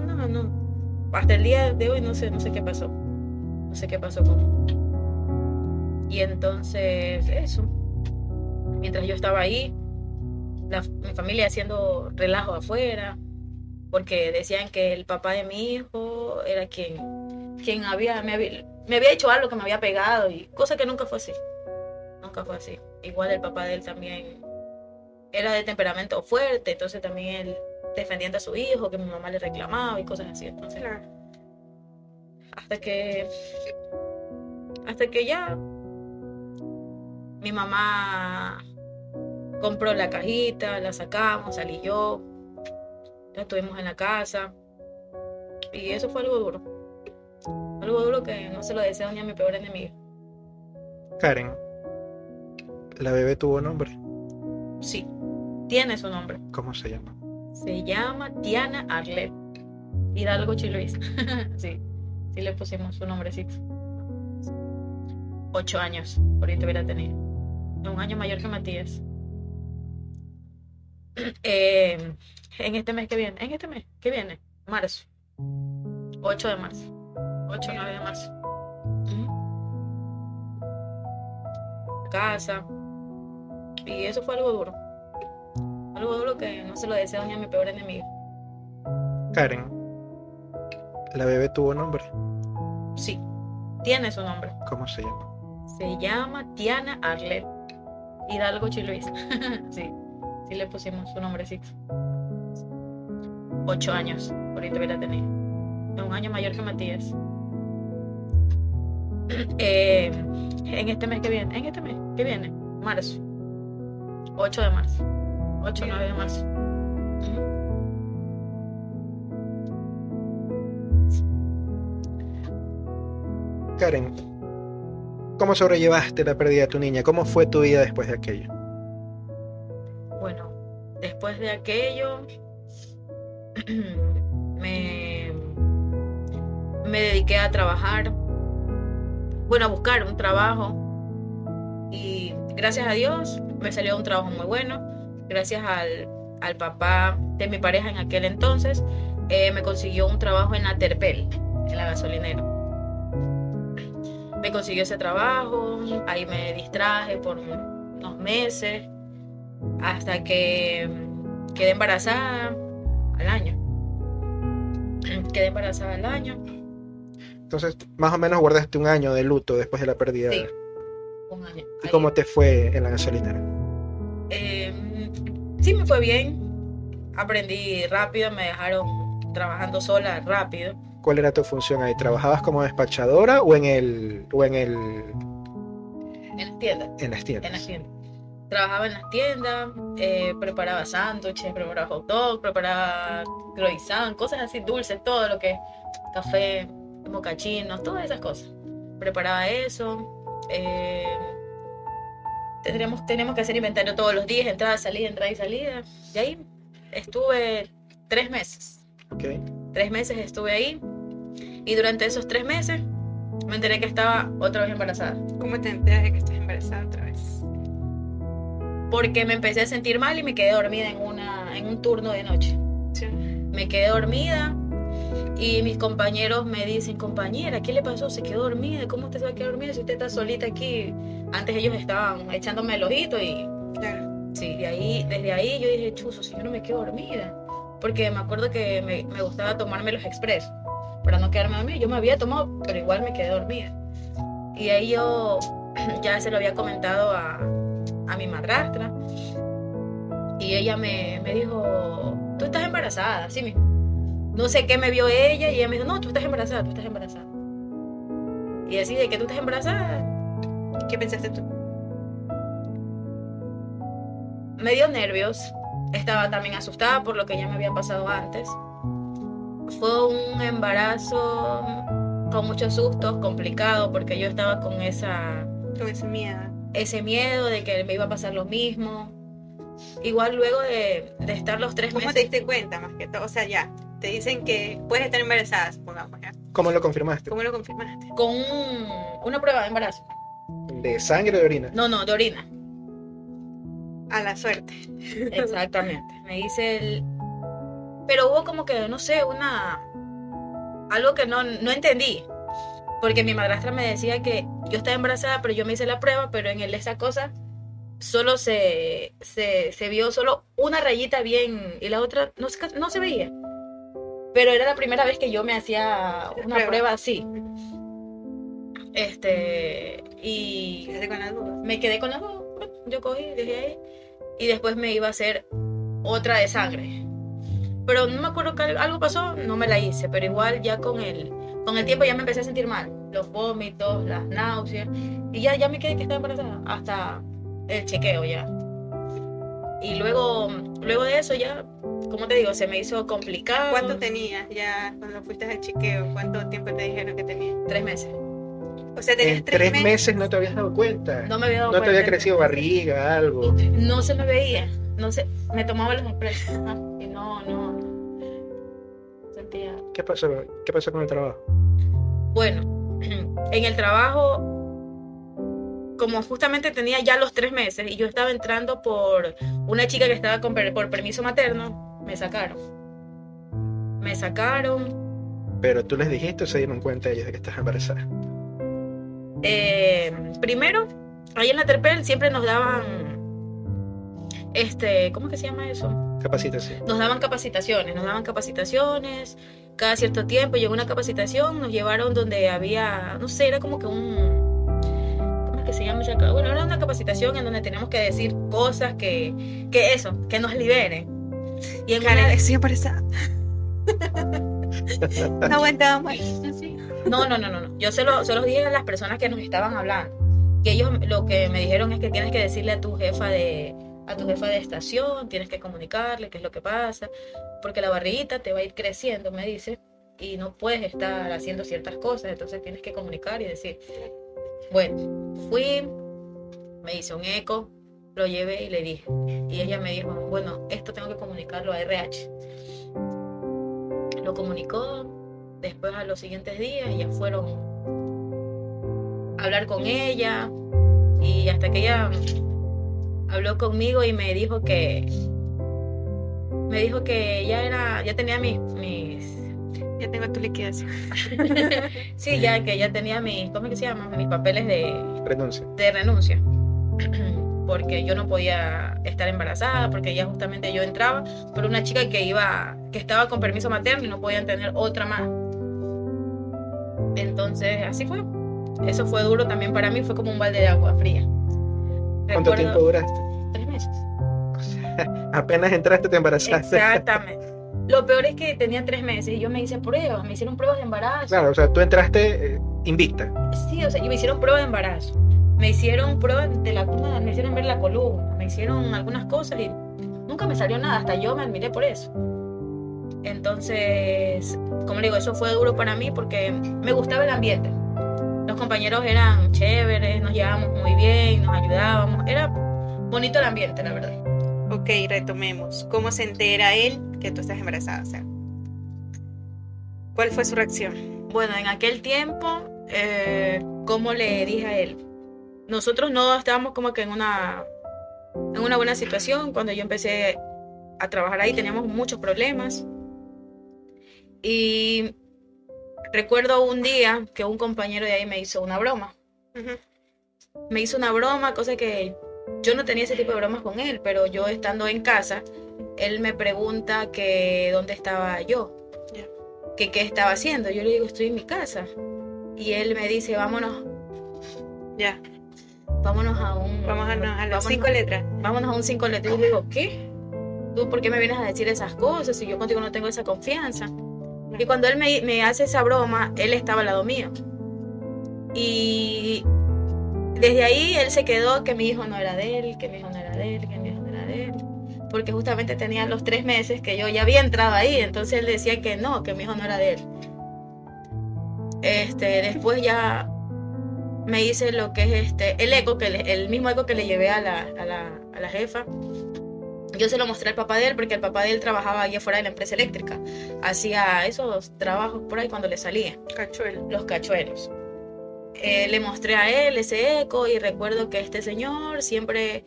Hasta el día de hoy no sé qué pasó. No sé qué pasó con... Y entonces, eso. Mientras yo estaba ahí, mi familia haciendo relajo afuera, porque decían que el papá de mi hijo era quien me había hecho algo, que me había pegado, y cosa que nunca fue así. Nunca fue así. Igual el papá de él también era de temperamento fuerte, entonces también él defendiendo a su hijo, que mi mamá le reclamaba y cosas así. Entonces, Claro. hasta que ya mi mamá compró la cajita, la sacamos, salí yo, ya estuvimos en la casa y eso fue algo duro que no se lo deseo ni a mi peor enemigo. Karen, ¿la bebé tuvo nombre? Sí, tiene su nombre. ¿Cómo se llama? Se llama Tiana Arlet Hidalgo Chiluis. Sí le pusimos su nombrecito. 8 años, ahorita hubiera tenido. 1 año mayor que Matías. En este mes que viene, marzo. 8 de marzo. 8 o 9 de marzo. Casa. Y eso fue algo duro. Algo duro que no se lo deseo ni a mi peor enemigo. Karen, ¿la bebé tuvo nombre? Sí, tiene su nombre. ¿Cómo se llama? Se llama Tiana Arlet Hidalgo Chiluis. Sí le pusimos su nombrecito. 8 años, ahorita hubiera tenido. 1 año mayor que Matías. En este mes que viene, marzo. 8 de marzo. 8 o 9 de marzo. Karen, ¿cómo sobrellevaste la pérdida de tu niña? ¿Cómo fue tu vida después de aquello? Bueno, después de aquello me dediqué a trabajar, a buscar un trabajo, y gracias a Dios me salió un trabajo muy bueno. Gracias al papá de mi pareja en aquel entonces, me consiguió un trabajo en la Terpel, en la gasolinera. Me consiguió ese trabajo, ahí me distraje por unos meses, hasta que quedé embarazada al año. Entonces, más o menos guardaste 1 año de luto después de la pérdida. Sí, 1 año. ¿Y cómo te fue en la gasolinera? Sí, me fue bien. Aprendí rápido, me dejaron trabajando sola rápido. ¿Cuál era tu función ahí? ¿Trabajabas como despachadora o en las tiendas? En las tiendas. En las tiendas. Trabajaba en las tiendas, preparaba sándwiches, preparaba hot dog, preparaba croissant, cosas así dulces, todo lo que es café, mocachinos, todas esas cosas. Preparaba eso. Teníamos que hacer inventario todos los días, entrada y salida. Y ahí estuve 3 meses. Okay. 3 meses estuve ahí. Y durante esos 3 meses me enteré que estaba otra vez embarazada. ¿Cómo te enteras de que estás embarazada otra vez? Porque me empecé a sentir mal y me quedé dormida en un turno de noche. Sí. Me quedé dormida Y mis compañeros me dicen, compañera, ¿qué le pasó? Se quedó dormida. ¿Cómo usted se va a quedar dormida si usted está solita aquí? Antes ellos estaban echándome el ojito y Claro. sí, desde ahí yo dije, chuzo, si yo no me quedo dormida. Porque me acuerdo que me gustaba tomarme los express para no quedarme dormida. Yo me había tomado, pero igual me quedé dormida. Y ahí yo ya se lo había comentado a mi madrastra. Y ella me dijo, tú estás embarazada, así mismo. No sé qué me vio ella y ella me dijo, no, tú estás embarazada, tú estás embarazada. Y así de que tú estás embarazada, ¿Qué pensaste tú? me dio nervios. Estaba también asustada por lo que ya me había pasado antes. Fue un embarazo con muchos sustos, complicado, porque yo estaba con Con ese miedo. ese miedo de que me iba a pasar lo mismo. Igual luego de estar los 3 ¿Cómo meses. te diste cuenta más que todo? O sea, ya, te dicen que puedes estar embarazada, supongamos, ¿ya? ¿Cómo lo confirmaste? ¿Cómo lo confirmaste? Con una prueba de embarazo. ¿De sangre o de orina? No, de orina. A la suerte. Exactamente. Me dice el... Pero hubo como que, no sé, algo que no entendí. Porque mi madrastra me decía que yo estaba embarazada, pero yo me hice la prueba, pero en esa cosa solo se vio solo una rayita bien y la otra no se veía. Pero era la primera vez que yo me hacía una prueba así. Y Quédate con las dudas. me quedé con las dos. Bueno, yo cogí, dejé ahí. Y después me iba a hacer otra de sangre. Pero no me acuerdo que algo pasó, no me la hice. Pero igual ya con el tiempo ya me empecé a sentir mal. Los vómitos, las náuseas. Y ya me quedé que estaba embarazada. Hasta el chequeo ya. Y luego de eso ya, como te digo, se me hizo complicado. ¿Cuánto tenías ya cuando fuiste al chequeo? ¿Cuánto tiempo te dijeron que tenías? 3 meses. O sea, tenías En 3 3 meses. meses no te habías dado cuenta. No me había dado No te había cuenta. crecido barriga, algo. No se me veía. No sé, me tomaba los expresos. Ajá, y no sentía. ¿Qué pasó? ¿Qué pasó con el trabajo? Bueno, en el trabajo, como justamente tenía ya los 3 meses y yo estaba entrando por una chica que estaba por permiso materno, me sacaron. Pero tú les dijiste o se dieron cuenta ellos de que estás embarazada. Primero, ahí en la Terpel siempre nos daban, ¿cómo que se llama eso? Capacitación. Nos daban capacitaciones, cada cierto tiempo llegó una capacitación, nos llevaron donde había, no sé, era como que ¿cómo es que se llama? Bueno, era una capacitación en donde teníamos que decir cosas que nos liberen. Y en Karen, una... estoy embarazada. No aguantaba más. No. Yo se los dije a las personas que nos estaban hablando. Que ellos lo que me dijeron es que tienes que decirle a tu jefa de estación, tienes que comunicarle qué es lo que pasa, porque la barriguita te va a ir creciendo, me dice, y no puedes estar haciendo ciertas cosas, entonces tienes que comunicar y decir. Bueno, fui, me hice un eco, lo llevé y le dije. Y ella me dijo, bueno, esto tengo que comunicarlo a RH. Lo comunicó, después a los siguientes días ya fueron a hablar con ella y hasta que ella habló conmigo y me dijo que ya tenía mis Ya tengo tu liquidación. sí, que ya tenía ¿cómo es que se llama? Mis papeles Renuncia. de renuncia. Porque yo no podía estar embarazada, porque ya justamente yo entraba por una chica que estaba con permiso materno y no podían tener otra más. Entonces, así fue. Eso fue duro también para mí, fue como un balde de agua fría. ¿Cuánto tiempo duraste? 3 meses. Apenas entraste te embarazaste. Exactamente. Lo peor es que tenía 3 meses y yo me hice pruebas, me hicieron pruebas de embarazo. Claro, o sea, tú entraste invicta. Sí, o sea, y me hicieron pruebas de embarazo. Me hicieron pruebas de la columna, me hicieron ver la columna, me hicieron algunas cosas y nunca me salió nada, hasta yo me admiré por eso. Entonces, como le digo, eso fue duro para mí porque me gustaba el ambiente. Los compañeros eran chéveres, nos llevábamos muy bien, nos ayudábamos. Era bonito el ambiente, la verdad. Ok, retomemos. ¿Cómo se entera él que tú estás embarazada? O sea, ¿cuál fue su reacción? Bueno, en aquel tiempo, como le dije a él, nosotros no estábamos como que en una buena situación. Cuando yo empecé a trabajar ahí teníamos muchos problemas y Recuerdo un día que un compañero de ahí me hizo una broma. Me hizo una broma, cosa que yo no tenía ese tipo de bromas con él, pero yo estando en casa, él me pregunta que dónde estaba yo, que qué estaba haciendo. Yo le digo, estoy en mi casa. Y él me dice, vámonos a los 5 letras. Vámonos a un 5 letras. Y yo le digo, ¿qué? ¿Tú por qué me vienes a decir esas cosas si yo contigo no tengo esa confianza? Y cuando él me hace esa broma, él estaba al lado mío. Y desde ahí él se quedó que mi hijo no era de él, que mi hijo no era de él, que mi hijo no era de él. Porque justamente tenía los 3 meses que yo ya había entrado ahí. Entonces él decía que no, que mi hijo no era de él. Después ya me hice lo que es el eco, el mismo eco que le llevé a la jefa. Yo se lo mostré al papá de él porque el papá de él trabajaba ahí afuera de la empresa eléctrica. Hacía esos trabajos por ahí cuando le salía. Los cachuelos. Le mostré a él ese eco y recuerdo que este señor siempre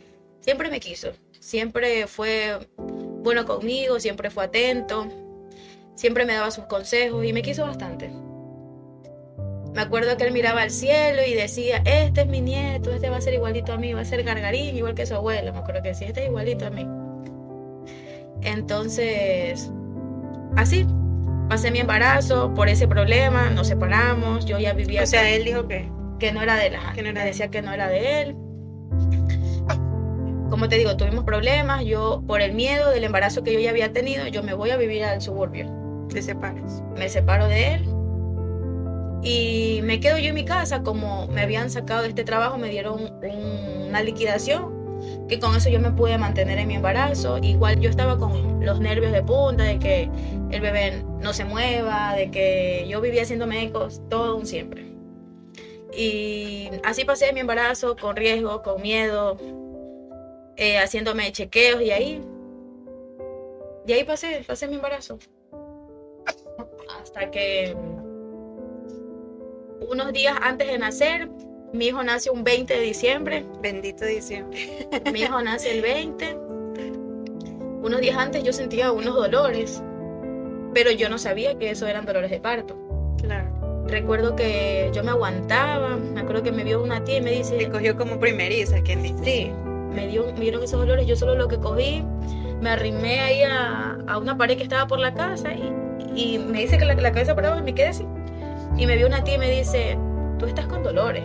me quiso. Siempre fue bueno conmigo, siempre fue atento. Siempre me daba sus consejos y me quiso bastante. Me acuerdo que él miraba al cielo y decía, este es mi nieto, este va a ser igualito a mí, va a ser gargarín, igual que su abuelo. Me acuerdo que decía, este es igualito a mí. Entonces, así, pasé mi embarazo por ese problema, nos separamos, yo ya vivía... O sea, él dijo que no era de él, me decía que no era de él. Como te digo, tuvimos problemas, yo por el miedo del embarazo que yo ya había tenido, yo me voy a vivir al suburbio. te separas. Me separo de él y me quedo yo en mi casa. Como me habían sacado de este trabajo, me dieron una liquidación, que con eso yo me pude mantener en mi embarazo. Igual yo estaba con los nervios de punta, de que el bebé no se mueva, de que yo vivía haciéndome ecos, todo un siempre. Y así pasé mi embarazo con riesgo, con miedo, haciéndome chequeos y ahí pasé mi embarazo. Hasta que unos días antes de nacer, mi hijo nace un 20 de diciembre. Bendito diciembre. Mi hijo nace el 20. Unos días antes yo sentía unos dolores, pero yo no sabía que eso eran dolores de parto. Claro. Recuerdo que yo me aguantaba. Me acuerdo que me vio una tía y me dice... Te cogió como primeriza, ¿quién dice? Sí, me dieron esos dolores. Yo solo lo que cogí, me arrimé ahí a una pared que estaba por la casa y me dice que la cabeza para abajo y me quedé así. Y me vio una tía y me dice, ¿tú estás con dolores?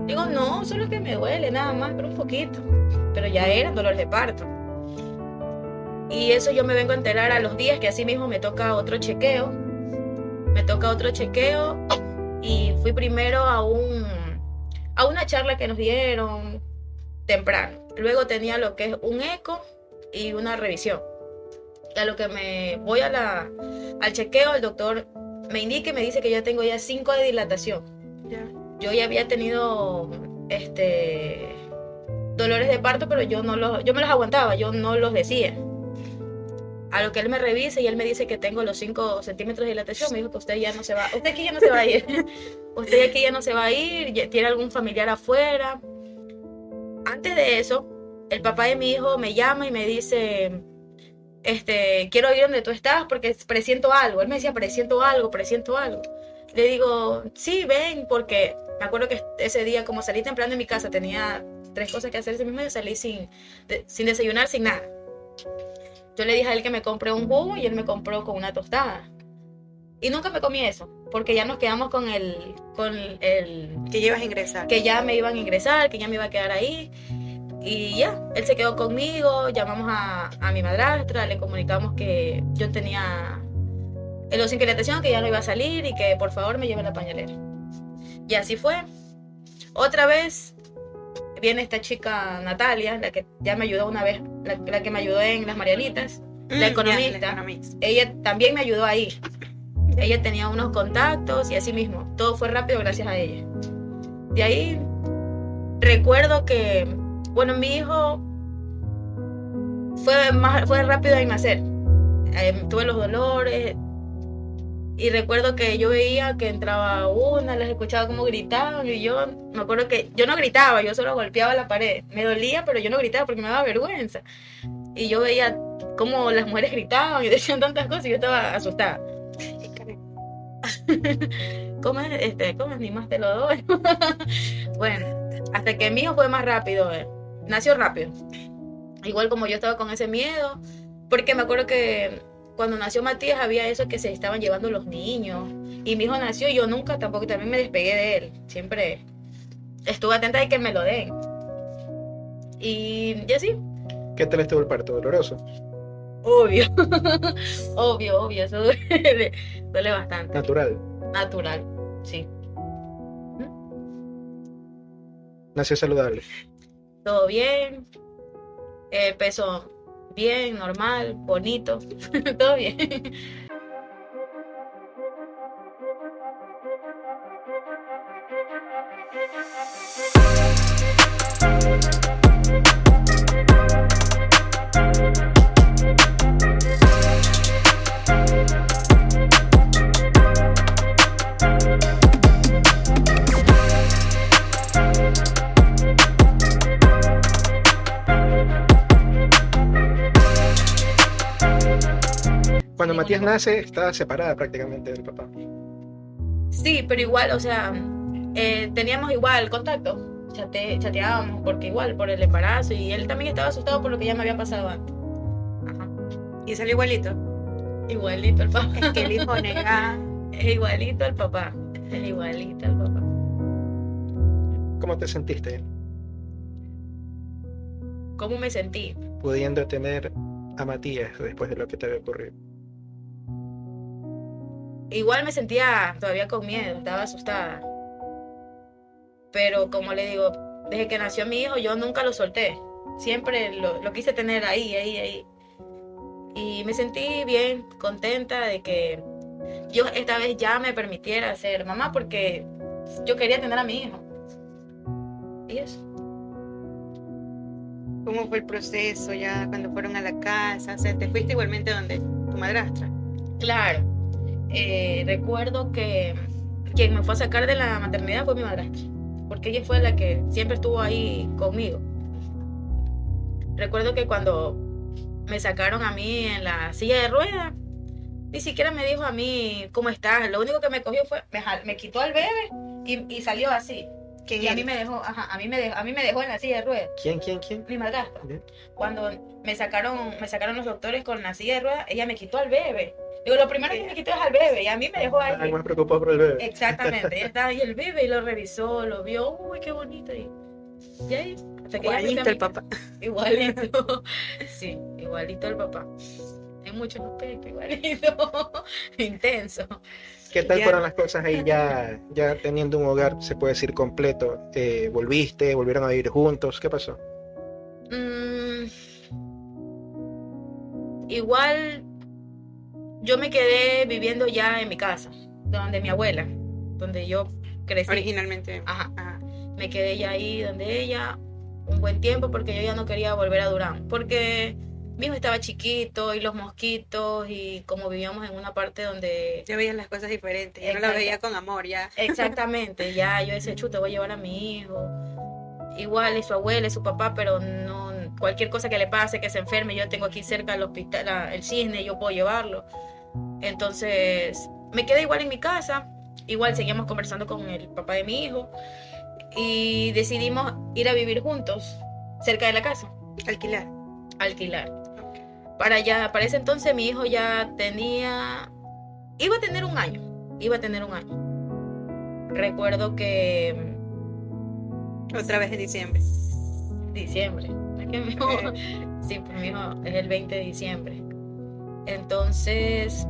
Digo, no, solo es que me duele, nada más, pero un poquito. Pero ya eran dolores de parto. Y eso yo me vengo a enterar a los días, que así mismo me toca otro chequeo. Y fui primero a una charla que nos dieron temprano. Luego tenía lo que es un eco y una revisión. Y a lo que me voy al chequeo, el doctor me indica y me dice que ya tengo 5 de dilatación. Ya. Yo ya había tenido dolores de parto, pero yo me los aguantaba, yo no los decía. A lo que él me revisa y él me dice que tengo los 5 centímetros de dilatación, me dijo que usted aquí ya no se va a ir. Usted aquí ya no se va a ir, tiene algún familiar afuera. Antes de eso, el papá de mi hijo me llama y me dice, quiero ir donde tú estás porque presiento algo. Él me decía, presiento algo. Le digo, sí, ven, porque me acuerdo que ese día, como salí temprano de mi casa, tenía 3 cosas que hacer ese mismo día, salí sin desayunar, sin nada. Yo le dije a él que me compré un jugo y él me compró con una tostada. Y nunca me comí eso, porque ya nos quedamos con el Que llevas a ingresar. Que ya me iban a ingresar, que ya me iba a quedar ahí. Y ya, él se quedó conmigo, llamamos a mi madrastra, le comunicamos que yo tenía los inclinación, que ya no iba a salir y que por favor me lleve a la pañalera. Y así fue. Otra vez viene esta chica Natalia, la que ya me ayudó una vez, la que me ayudó en Las Marianitas, la economista. Ella también me ayudó ahí. Ella tenía unos contactos y así mismo. Todo fue rápido gracias a ella. De ahí recuerdo que, bueno, mi hijo fue rápido en nacer. Tuve los dolores y recuerdo que yo veía que entraba una, las escuchaba como gritaban y yo me acuerdo que yo no gritaba, yo solo golpeaba la pared. Me dolía, pero yo no gritaba porque me daba vergüenza. Y yo veía cómo las mujeres gritaban y decían tantas cosas y yo estaba asustada. comes, ni más te lo doy. Bueno, hasta que mi hijo fue más rápido, nació rápido. Igual como yo estaba con ese miedo, porque me acuerdo que cuando nació Matías había eso que se estaban llevando los niños, y mi hijo nació y yo nunca tampoco también me despegué de él, siempre estuve atenta de que me lo den. Y así, ¿Qué tal estuvo el parto? ¿Doloroso? obvio, obvio, eso duele bastante. ¿Natural? Natural, sí. ¿Nació saludable? Todo bien, peso bien, normal, bonito, todo bien. Cuando Sí, Matías bueno. nace, está separada prácticamente del papá. Sí, pero igual, o sea, teníamos igual contacto, chateábamos, porque igual, por el embarazo, y él también estaba asustado por lo que ya me había pasado antes. Ajá. Y salió igualito. Igualito el papá. Es que el hijo nega. Es igualito al papá. Es igualito al papá. ¿Cómo te sentiste ¿Cómo me sentí? pudiendo tener a Matías después de lo que te había ocurrido? Igual me sentía todavía con miedo, estaba asustada. Pero como le digo, desde que nació mi hijo yo nunca lo solté. Siempre lo quise tener ahí. Y me sentí bien, contenta de que yo esta vez ya me permitiera ser mamá porque yo quería tener a mi hijo. Y eso. ¿Cómo fue el proceso ya cuando fueron a la casa? O sea, te fuiste igualmente donde tu madrastra. Claro, recuerdo que quien me fue a sacar de la maternidad fue mi madrastra, porque ella fue la que siempre estuvo ahí conmigo. Recuerdo que cuando me sacaron a mí en la silla de ruedas, ni siquiera me dijo a mí cómo estás. Lo único que me cogió fue, me quitó al bebé y salió así. ¿Quién Y a mí eres? me dejó, ajá, a mí me dejó en la silla de ruedas. ¿Quién? Mi madrastra. Bien. Cuando me sacaron los doctores con la silla de ruedas, ella me quitó al bebé. Digo, lo primero que me quitó es al bebé y a mí me dejó Estaba ahí. más preocupado por el bebé. Exactamente, ella estaba ahí el bebé y lo revisó, lo vio, uy, qué bonito. Y ahí, hasta que ella me Igualito el papá. Igualito, sí, igualito el papá. En muchos aspectos, igualito, intenso. ¿Qué tal Ya. fueron las cosas ahí ya teniendo un hogar, se puede decir, completo? ¿Volvieron a vivir juntos? ¿Qué pasó? Mm, igual yo me quedé viviendo ya en mi casa, donde mi abuela, donde yo crecí. Originalmente. Ajá. Ajá. Me quedé ya ahí donde ella un buen tiempo porque yo ya no quería volver a Durán, porque mi hijo estaba chiquito y los mosquitos y como vivíamos en una parte donde... Ya veías las cosas diferentes, ya no las Exacto. veía con amor, ya. Exactamente, ya yo decía, chuta, voy a llevar a mi hijo. Igual es su abuela, es su papá, pero no, cualquier cosa que le pase, que se enferme, yo tengo aquí cerca el hospital, el Cisne, yo puedo llevarlo. Entonces, me quedé igual en mi casa, igual seguíamos conversando con el papá de mi hijo y decidimos ir a vivir juntos, cerca de la casa, Alquilar. alquilar. Para ese entonces mi hijo ya iba a tener un año. Recuerdo que Otra vez en diciembre. diciembre, es que mi hijo, sí, pues mi hijo es el 20 de diciembre. Entonces,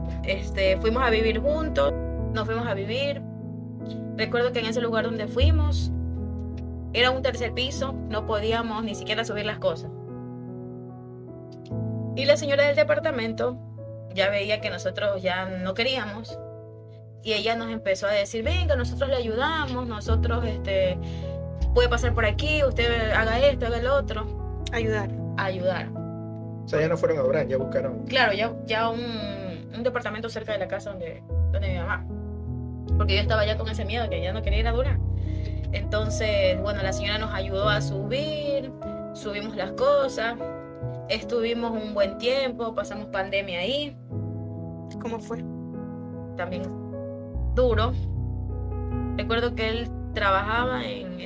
fuimos a vivir juntos, nos fuimos a vivir. Recuerdo que en ese lugar donde fuimos era un tercer piso, no podíamos ni siquiera subir las cosas. Y la señora del departamento ya veía que nosotros ya no queríamos y ella nos empezó a decir, venga, nosotros le ayudamos, nosotros puede pasar por aquí, usted haga esto, haga el otro, Ayudar. ayudar. O sea, ya no fueron a Durán, ya buscaron. Claro, ya un departamento cerca de la casa donde mi mamá, porque yo estaba ya con ese miedo que ya no quería ir a Durán. Entonces, bueno, la señora nos ayudó a subir, subimos las cosas, estuvimos un buen tiempo, pasamos pandemia ahí ¿Cómo fue? también. duro. Recuerdo que él trabajaba en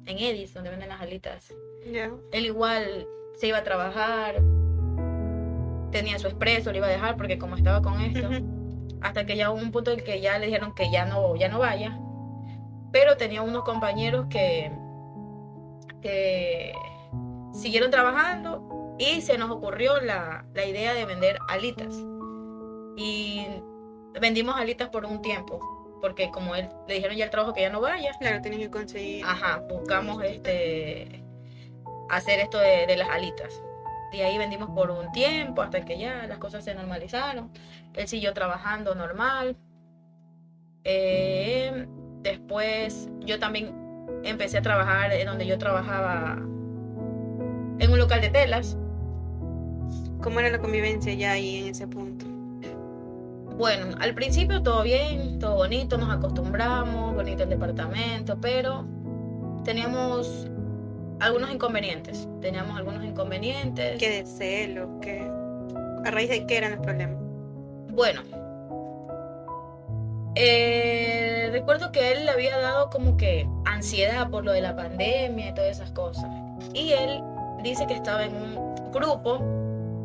Edis, donde venden las alitas. Ya. Él igual se iba a trabajar, tenía su expreso, lo iba a dejar porque como estaba con esto, hasta que ya hubo un punto en que ya le dijeron que ya no vaya, pero tenía unos compañeros que siguieron trabajando y se nos ocurrió la idea de vender alitas. Y vendimos alitas por un tiempo, porque como él le dijeron ya el trabajo que ya no vaya. Claro, tienes que conseguir. Ajá, buscamos hacer esto de las alitas. Y ahí vendimos por un tiempo hasta que ya las cosas se normalizaron. Él siguió trabajando normal. Después yo también empecé a trabajar en donde yo trabajaba, en un local de telas. ¿Cómo era la convivencia ya ahí en ese punto? Bueno, al principio todo bien, todo bonito, nos acostumbramos, bonito el departamento, pero teníamos algunos inconvenientes. ¿Qué ¿Qué de celos? ¿Qué? ¿A raíz de qué eran los problemas? Bueno, recuerdo que él le había dado como que ansiedad por lo de la pandemia y todas esas cosas. Y él dice que estaba en un grupo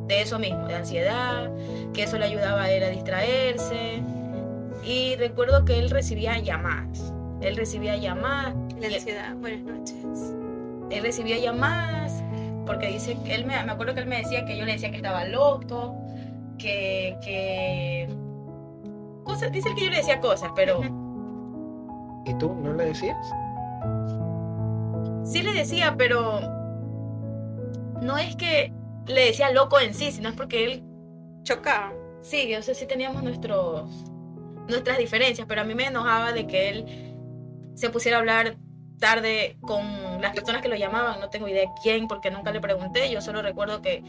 de eso mismo, de ansiedad, que eso le ayudaba a él a distraerse. Y recuerdo que él recibía llamadas. La ansiedad. Buenas noches. Él recibía llamadas porque dice que me acuerdo que él me decía que yo le decía que estaba loco, que cosas, dice que yo le decía cosas, pero ¿Y tú no le decías? sí le decía, pero no es que le decía loco en sí, sino es porque él Chocaba. sí, o sea, sí teníamos nuestras diferencias, pero a mí me enojaba de que él se pusiera a hablar tarde con las personas que lo llamaban. No tengo idea quién, porque nunca le pregunté. Yo solo recuerdo que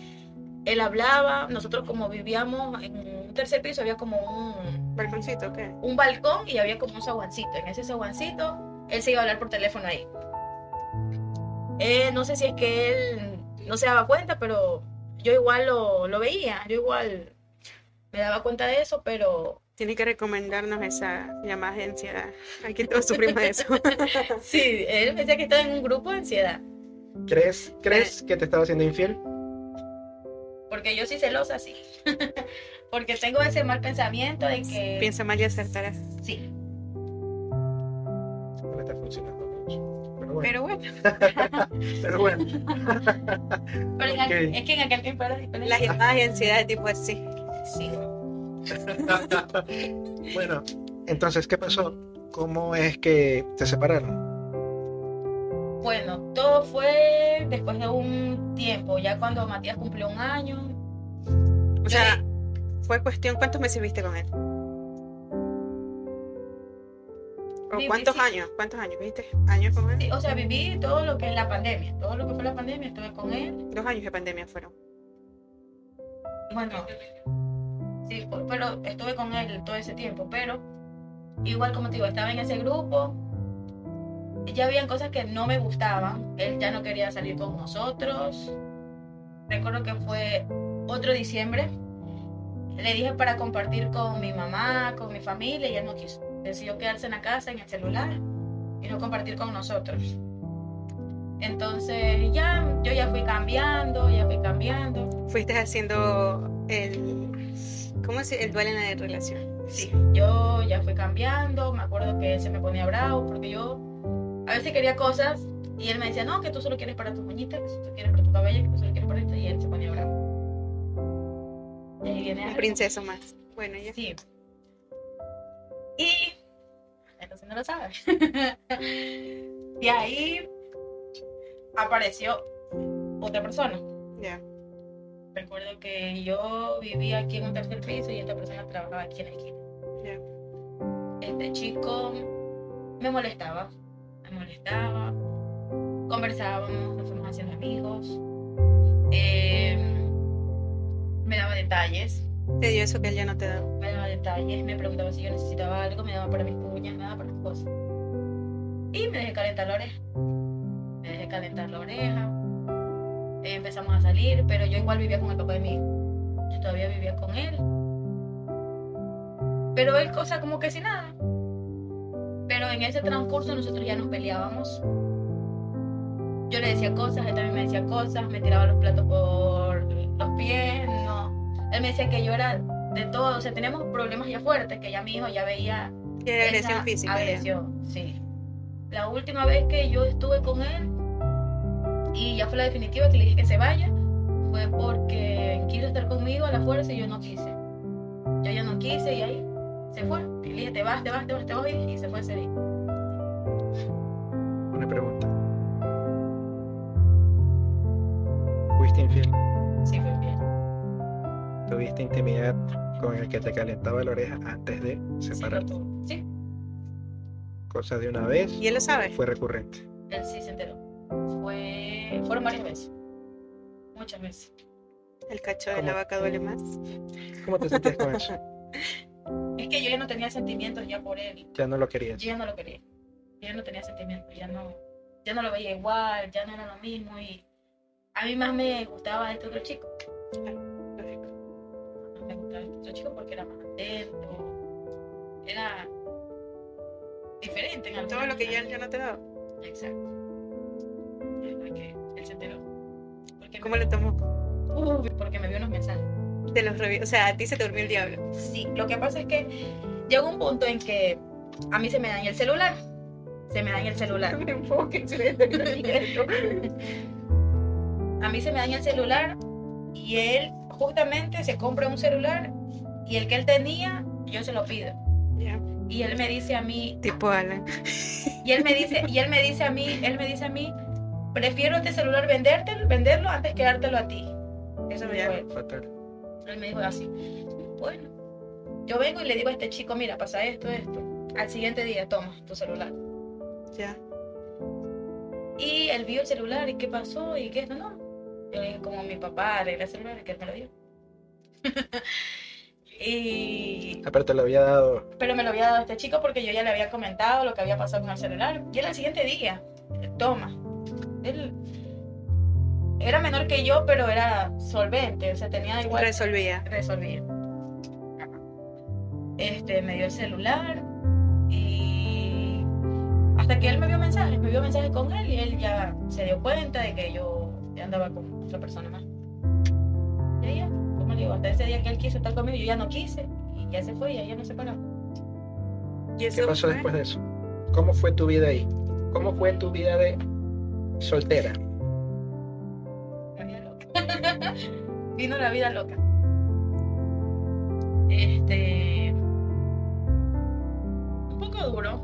él hablaba. Nosotros, como vivíamos en un tercer piso, había como ¿Balconcito qué? un balcón y había como un zaguancito. En ese zaguancito él se iba a hablar por teléfono ahí. No sé si es que él no se daba cuenta, pero yo igual lo veía. Yo igual me daba cuenta de eso, pero Tienes que recomendarnos esa llamada de ansiedad. Aquí todos sufrimos de eso. sí, él me decía que estaba en un grupo de ansiedad. ¿Crees que te estaba haciendo infiel? Porque yo soy celosa, sí. Porque tengo ese mal pensamiento de que... Piensa mal y acertarás. Sí. No está funcionando mucho. Pero Pero bueno. bueno, Pero bueno. Pero Ok. es que en aquel tiempo era diferente. las llamadas de ansiedad de tipo así. Sí. Bueno, entonces, ¿qué pasó? ¿Cómo es que se separaron? Bueno, todo fue después de un tiempo, ya cuando Matías cumplió 1 año. O sea, fue cuestión, ¿cuántos meses viste con él? ¿O Viví, cuántos sí. años? ¿Cuántos años viste? ¿Años con él? Sí, o sea, viví todo lo que es la pandemia. Todo lo que fue la pandemia, estuve con él. 2 años de pandemia fueron. Bueno, sí, pero estuve con él todo ese tiempo. Pero igual, como te digo, estaba en ese grupo. Ya habían cosas que no me gustaban. Él ya no quería salir con nosotros. Recuerdo que fue otro diciembre. Le dije para compartir con mi mamá, con mi familia, y él no quiso. Decidió quedarse en la casa, en el celular, y no compartir con nosotros. Entonces yo ya fui cambiando. Fuiste haciendo ¿cómo se el duelo en la relación? Sí, yo ya fui cambiando. Me acuerdo que él se me ponía bravo porque yo a veces quería cosas y él me decía, no, que tú solo quieres para tus uñitas, que tú quieres para tu cabello, que tú solo quieres para esto, y él se ponía bravo. Y ahí viene Un algo. princeso más. Bueno, ya. Sí. Y entonces no lo sabes. Y ahí apareció otra persona. Ya. Recuerdo que yo vivía aquí en un tercer piso y esta persona trabajaba aquí en la esquina. Ya. Este chico me molestaba, conversábamos, nos fuimos haciendo amigos, me daba detalles, Te dio eso que él ya no te da. me preguntaba si yo necesitaba algo, me daba para mis uñas, me daba para las cosas. Y me dejé calentar la oreja. Empezamos a salir, pero yo igual vivía con el papá de mi hijo. Yo todavía vivía con él. Pero él, cosa como que sin nada. Pero en ese transcurso nosotros ya nos peleábamos. Yo le decía cosas, él también me decía cosas, me tiraba los platos por los pies, no. Él me decía que yo era de todo, o sea, teníamos problemas ya fuertes, que ya mi hijo ya veía Y era agresión esa física. agresión, sí. La última vez que yo estuve con él, y ya fue la definitiva que le dije que se vaya, fue porque quiso estar conmigo a la fuerza y yo no quise. Yo ya no quise y ahí se fue. Y le dije, te vas y se fue ese día. Una pregunta. ¿Fuiste infiel? Sí, fue bien. ¿Tuviste intimidad con el que te calentaba la oreja antes de Sí, lo separarte? tuvo. Sí, ¿Cosa de una vez? ¿Y él lo sabe? ¿Fue recurrente? él sí se enteró. Fueron varias veces. Muchas veces. El cacho de ¿Cómo? la vaca duele más. ¿Cómo te sentías con eso? Es que yo ya no tenía sentimientos ya por él. Ya no lo querías. Yo ya no lo quería. Yo ya no tenía sentimientos. Ya no lo veía igual, ya no era lo mismo. Y a mí más me gustaba este otro chico. Lógico. Más me gustaba este otro chico porque era más atento. Era diferente en Todo lo que ya no te daba. Exacto. Hasta que él se enteró. Porque ¿Cómo lo tomó? porque me vio unos mensajes. Te los revió. O sea, a ti se te durmió el diablo. Sí, lo que pasa es que llegó un punto en que a mí se me daña el celular. Se me daña el celular. me enfoques en esto. A mí se me daña el celular y él justamente se compra un celular y el que él tenía, yo se lo pido. Ya. Y él me dice a mí, Tipo Alan. y él me dice a mí, prefiero este celular venderlo antes que dártelo a ti. Eso me dijo él. Fatal. Él me dijo así. Bueno, yo vengo y le digo a este chico, mira, pasa esto. Al siguiente día, toma tu celular. Ya. Y él vio el celular y qué pasó y qué esto, no. Yo le dije, como mi papá arregla el celular, que él me lo dio. Aparte lo había dado. Pero me lo había dado este chico porque yo ya le había comentado lo que había pasado con el celular. Y él al siguiente día, toma. Él era menor que yo, pero era solvente, o sea, tenía igual. Resolvía. Resolvía. Me dio el celular y hasta que él me vio mensajes con él y él ya se dio cuenta de que yo ya andaba con otra persona más. Y ahí ya, como le digo, hasta ese día que él quiso estar conmigo, yo ya no quise y ya se fue y ahí ya nos separamos. ¿Y eso ¿Qué pasó después de eso? ¿Cómo fue tu vida ahí? ¿Cómo fue tu vida de soltera? La vida loca. Vino la vida loca. Un poco duro,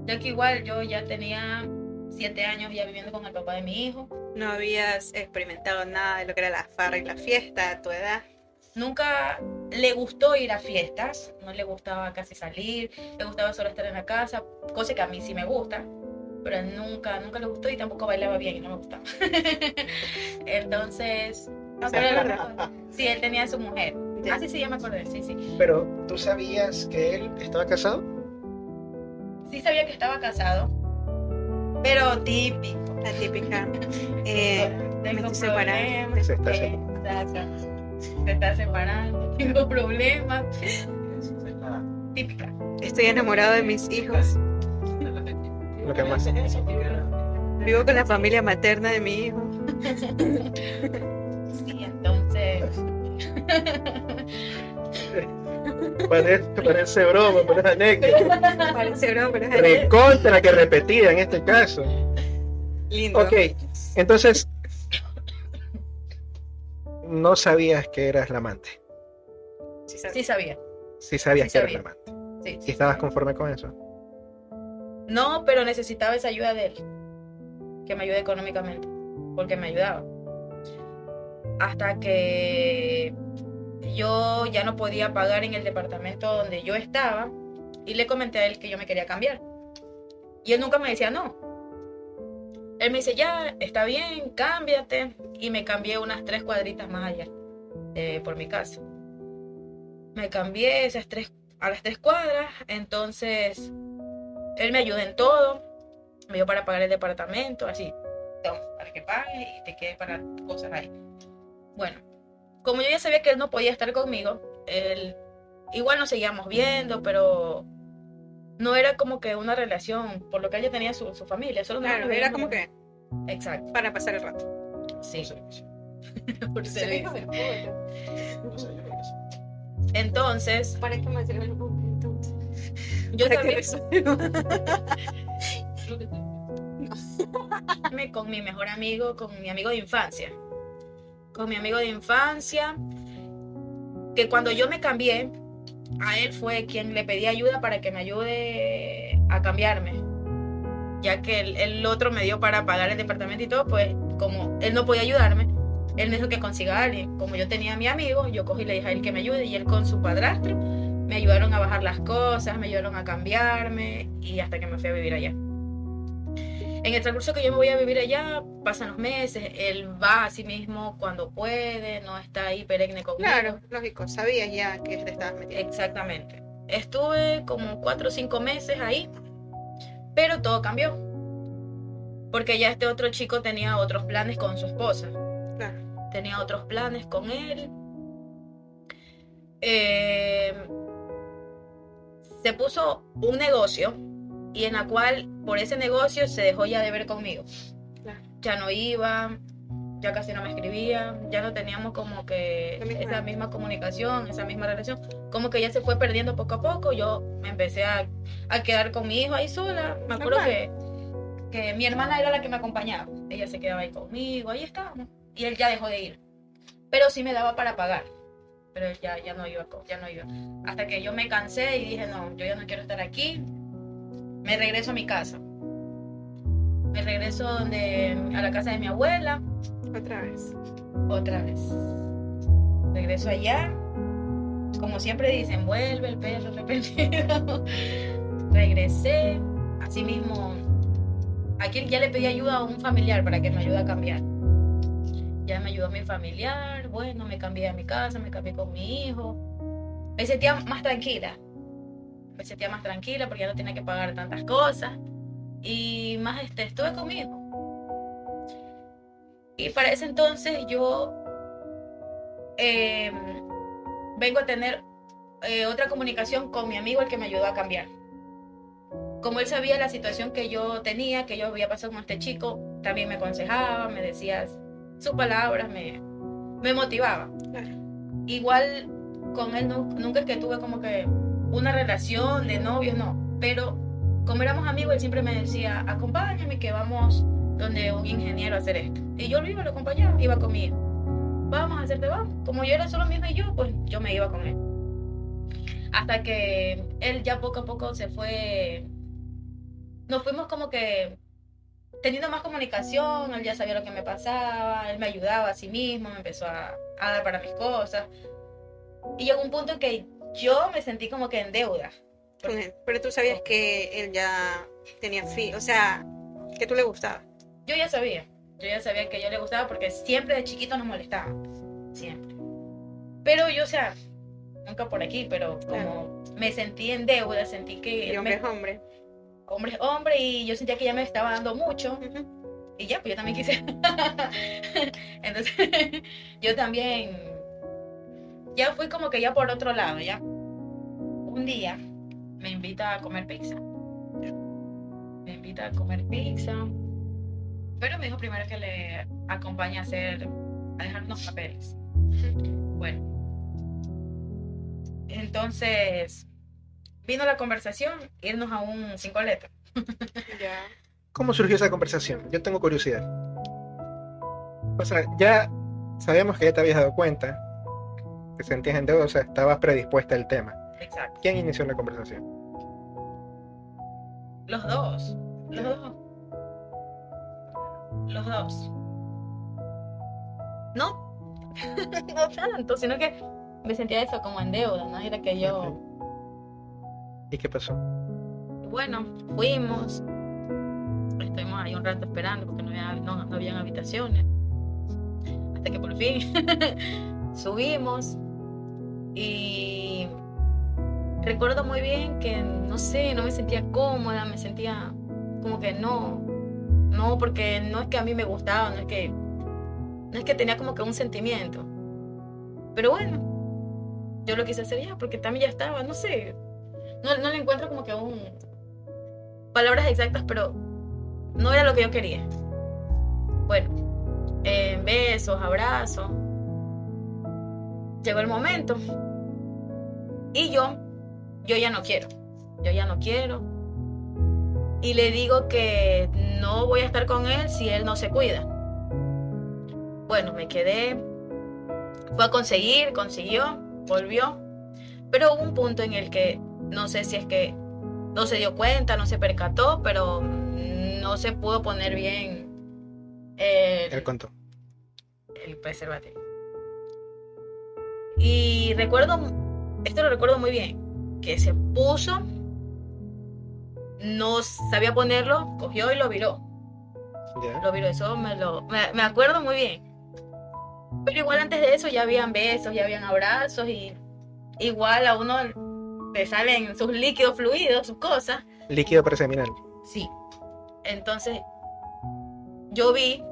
ya que igual yo ya tenía 7 años ya viviendo con el papá de mi hijo. No habías experimentado nada de lo que era la farra y la fiesta a tu edad. Nunca le gustó ir a fiestas, no le gustaba casi salir, le gustaba solo estar en la casa, cosa que a mí sí me gusta, pero nunca le gustó y tampoco bailaba bien y no me gustaba. Entonces, no, pero sí, él tenía a su mujer. Ya. Ah, sí, ya me acordé, sí. Pero, ¿tú sabías que él estaba casado? Sí sabía que estaba casado, pero típico. La típica. Tengo me estoy separando. problemas. Se está Exacto. Se está separando, tengo problemas. Típica. Estoy enamorado de mis hijos. Lo que más. Vivo con la familia materna de mi hijo. Sí, entonces. Parece broma, pero es anécdota. Parece broma, pero es Recontra que repetida en este caso. lindo. Ok, entonces no sabías que eras la amante. Sí, sabes. Sí sabía. Sí sabías Sí que eras sabía. la amante. Sí. ¿Y estabas conforme con eso? No, pero necesitaba esa ayuda de él. Que me ayude económicamente. Porque me ayudaba. Hasta que yo ya no podía pagar en el departamento donde yo estaba. Y le comenté a él que yo me quería cambiar. Y él nunca me decía no. Él me dice, ya, está bien, cámbiate. Y me cambié unas 3 cuadritas más allá, por mi casa. Me cambié a las 3 cuadras. Entonces, él me ayudó en todo. Me dio para pagar el departamento, así. Toma, para que pague y te quede para cosas ahí. Bueno, como yo ya sabía que él no podía estar conmigo, él igual nos seguíamos viendo, pero no era como que una relación, por lo que ella tenía su familia, solo Claro, nos era veíamos. como que Exacto, para pasar el rato. sí, por Ser hijo servicio. de puta. No sé, yo creo que sí. Entonces, ¿Para qué me sirve el punto entonces? yo ¿Para qué también resuelva? con mi mejor amigo, con mi amigo de infancia. Con mi amigo de infancia, que cuando yo me cambié, a él fue quien le pedí ayuda para que me ayude a cambiarme. Ya que el otro me dio para pagar el departamento y todo, pues como él no podía ayudarme, él me dijo que consiga a alguien. Como yo tenía a mi amigo, yo cogí y le dije a él que me ayude y él con su padrastro me ayudaron a bajar las cosas, me ayudaron a cambiarme y hasta que me fui a vivir allá. En el transcurso que yo me voy a vivir allá, pasan los meses, él va a sí mismo cuando puede, no está ahí perenne conmigo. Claro, lógico, sabías ya que te estabas metiendo. Exactamente. Estuve como 4 o 5 meses ahí, pero todo cambió. Porque ya este otro chico tenía otros planes con su esposa. Claro. Tenía otros planes con él. Se puso un negocio y en la cual por ese negocio se dejó ya de ver conmigo. Claro. Ya no iba, ya casi no me escribía, ya no teníamos como que esa misma comunicación, esa misma relación, como que ya se fue perdiendo poco a poco. Yo me empecé a quedar con mi hijo ahí sola. Me acuerdo que mi hermana era la que me acompañaba, ella se quedaba ahí conmigo, ahí estábamos, y él ya dejó de ir, pero sí me daba para pagar, pero él ya no iba, hasta que yo me cansé y dije, no, yo ya no quiero estar aquí, me regreso a mi casa. Me regreso a la casa de mi abuela. Otra vez. Regreso allá. Como siempre dicen, vuelve el perro arrepentido. Regresé. Así mismo, aquí ya le pedí ayuda a un familiar para que me ayude a cambiar. Ya me ayudó mi familiar. Bueno, me cambié a mi casa, me cambié con mi hijo. Me sentía más tranquila. Porque ya no tenía que pagar tantas cosas. Y más estuve con mi hijo. Y para ese entonces yo vengo a tener otra comunicación con mi amigo, el que me ayudó a cambiar. Como él sabía la situación que yo tenía, que yo había pasado con este chico, también me aconsejaba, me decía sus palabras, me motivaba. Claro. Igual con él nunca es que tuve como que una relación de novios, no, pero como éramos amigos, él siempre me decía, acompáñame que vamos donde un ingeniero a hacer esto. Y yo lo acompañaba, iba conmigo. Vamos a hacerte, vamos. Como yo era solo mi hijo y yo, pues yo me iba con él. Hasta que él ya poco a poco se fue, nos fuimos como que teniendo más comunicación, él ya sabía lo que me pasaba, él me ayudaba a sí mismo, me empezó a dar para mis cosas. Y llegó un punto en que yo me sentí como que en deuda. Con él. Pero tú sabías que él ya tenía o sea, que tú le gustabas. Yo ya sabía que yo le gustaba porque siempre de chiquito nos molestaba, siempre. Pero yo, o sea, nunca por aquí, pero como me sentí en deuda, sentí que... Y hombre es hombre. Hombre es hombre y yo sentía que ya me estaba dando mucho. Y ya, pues yo también quise. Entonces, yo también... Ya fui como que ya por otro lado, ya. Un día me invita a comer pizza. Pero me dijo primero que le acompañe a dejar unos papeles. Bueno. Entonces, vino la conversación, irnos a un 5 letras. Ya. ¿Cómo surgió esa conversación? Yo tengo curiosidad. O sea, ya sabemos que ya te habías dado cuenta, te sentías en deuda, o sea, estabas predispuesta al tema. Exacto. ¿Quién inició la conversación? Los dos. No, no tanto, sino que me sentía eso como en deuda, ¿no? Era que yo... Okay. ¿Y qué pasó? Bueno, fuimos, estuvimos ahí un rato esperando porque no habían habitaciones, hasta que por fin subimos y recuerdo muy bien que, no sé, no me sentía cómoda, me sentía como que no, porque no es que a mí me gustaba, no es que tenía como que un sentimiento, pero bueno, yo lo quise hacer ya, porque también ya estaba, no sé, no le encuentro como que palabras exactas, pero no era lo que yo quería. Bueno, besos, abrazos, llegó el momento y yo ya no quiero, y le digo que no voy a estar con él si él no se cuida. Bueno, me quedé, fue a consiguió, volvió, pero hubo un punto en el que no sé si es que no se dio cuenta, no se percató, pero no se pudo poner bien El conto. el preservativo. Y esto lo recuerdo muy bien, que se puso, no sabía ponerlo, cogió y lo viró. ¿Ya? Lo viró, eso me acuerdo muy bien. Pero igual antes de eso ya habían besos, ya habían abrazos, y igual a uno le salen sus líquidos fluidos, sus cosas. Líquido preseminal. Sí. Entonces yo vi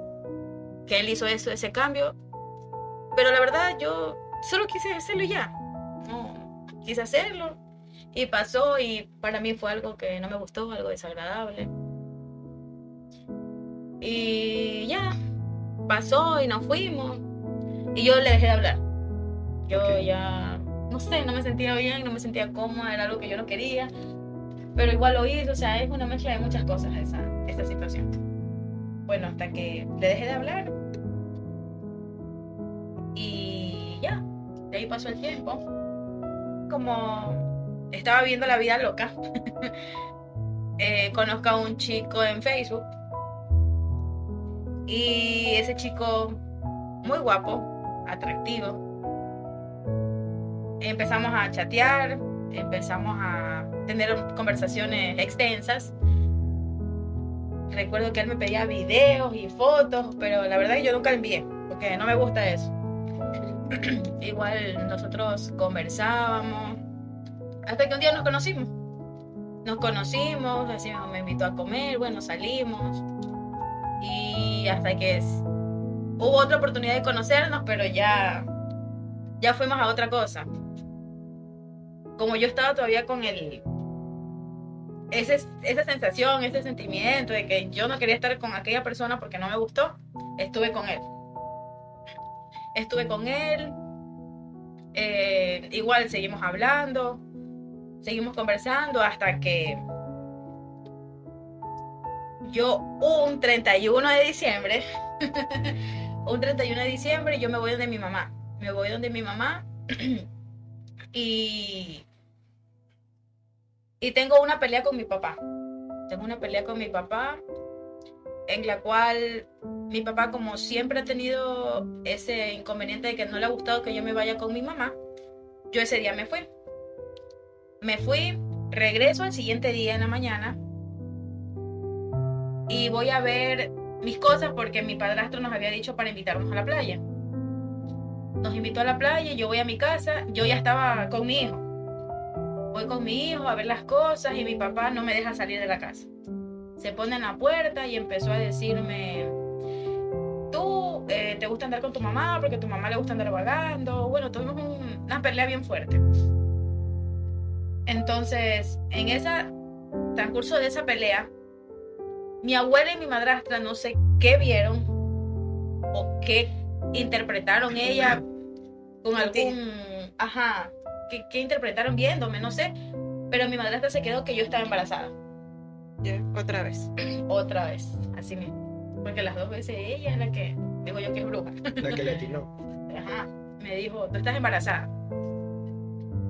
que él hizo ese cambio, pero la verdad yo solo quise hacerlo y ya. No, quise hacerlo y pasó, y para mí fue algo que no me gustó, algo desagradable. Y ya, pasó y nos fuimos y yo le dejé de hablar. Yo Ok. ya, no sé, no me sentía bien, no me sentía cómoda, era algo que yo no quería, pero igual lo hice, o sea, es una mezcla de muchas cosas esa situación. Bueno, hasta que le dejé de hablar y ya, de ahí pasó el tiempo. Como estaba viendo la vida loca, conozco a un chico en Facebook, y ese chico muy guapo, atractivo, empezamos a chatear, empezamos a tener conversaciones extensas. Recuerdo que él me pedía videos y fotos, pero la verdad es que yo nunca le envié, porque no me gusta eso. Igual nosotros conversábamos, hasta que un día nos conocimos. Así me invitó a comer, bueno, salimos. Y hasta que hubo otra oportunidad de conocernos, pero ya fuimos a otra cosa. Como yo estaba todavía con esa sensación, ese sentimiento de que yo no quería estar con aquella persona porque no me gustó, estuve con él. Igual seguimos hablando, seguimos conversando, hasta que yo un 31 de diciembre, yo me voy donde mi mamá. y, y tengo una pelea con mi papá. En la cual mi papá, como siempre ha tenido ese inconveniente de que no le ha gustado que yo me vaya con mi mamá, yo ese día me fui, regreso al siguiente día en la mañana y voy a ver mis cosas, porque mi padrastro nos había dicho para invitarnos a la playa. Nos invitó a la playa, yo voy a mi casa, yo ya estaba con mi hijo. Voy con mi hijo a ver las cosas y mi papá no me deja salir de la casa. Se pone en la puerta y empezó a decirme: tú te gusta andar con tu mamá porque a tu mamá le gusta andar vagando. Bueno, tuvimos una pelea bien fuerte. Entonces, en ese transcurso de esa pelea, mi abuela y mi madrastra no sé qué vieron o qué interpretaron ella con algún... Ajá, ¿qué interpretaron viéndome? No sé. Pero mi madrastra se quedó que yo estaba embarazada. Ya, otra vez. Otra vez, así mismo. Porque las dos veces ella es la que, digo yo, que es bruja. La que le atinó. Ajá, me dijo: tú estás embarazada.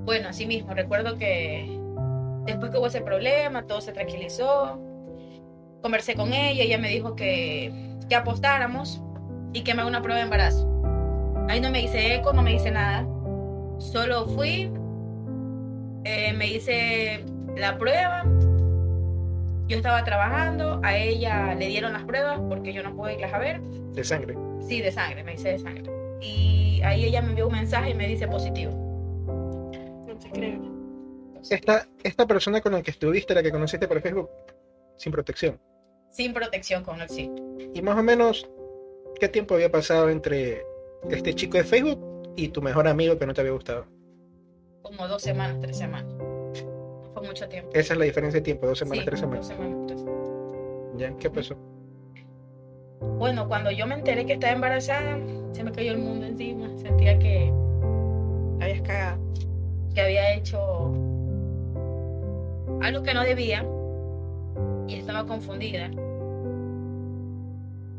Bueno, así mismo, recuerdo que después que hubo ese problema, todo se tranquilizó. Conversé con ella me dijo que apostáramos y que me haga una prueba de embarazo. Ahí no me hice eco, no me hice nada. Solo fui, me hice la prueba. Yo estaba trabajando, a ella le dieron las pruebas porque yo no puedo irlas a ver. De sangre. Sí, de sangre, me hice de sangre. Y ahí ella me envió un mensaje y me dice positivo. No te creo. Esta persona con la que estuviste, la que conociste por Facebook, sin protección. Sin protección con él, sí. Y más o menos, ¿qué tiempo había pasado entre este chico de Facebook y tu mejor amigo que no te había gustado? como 2 semanas, 3 semanas. No fue mucho tiempo. Esa es la diferencia de tiempo, 2 semanas, Sí, 3 semanas. 2 semanas, 3. ¿Ya? ¿Qué pasó? Bueno, cuando yo me enteré que estaba embarazada, se me cayó el mundo encima. Sentía que había cagado, que había hecho algo que no debía y estaba confundida,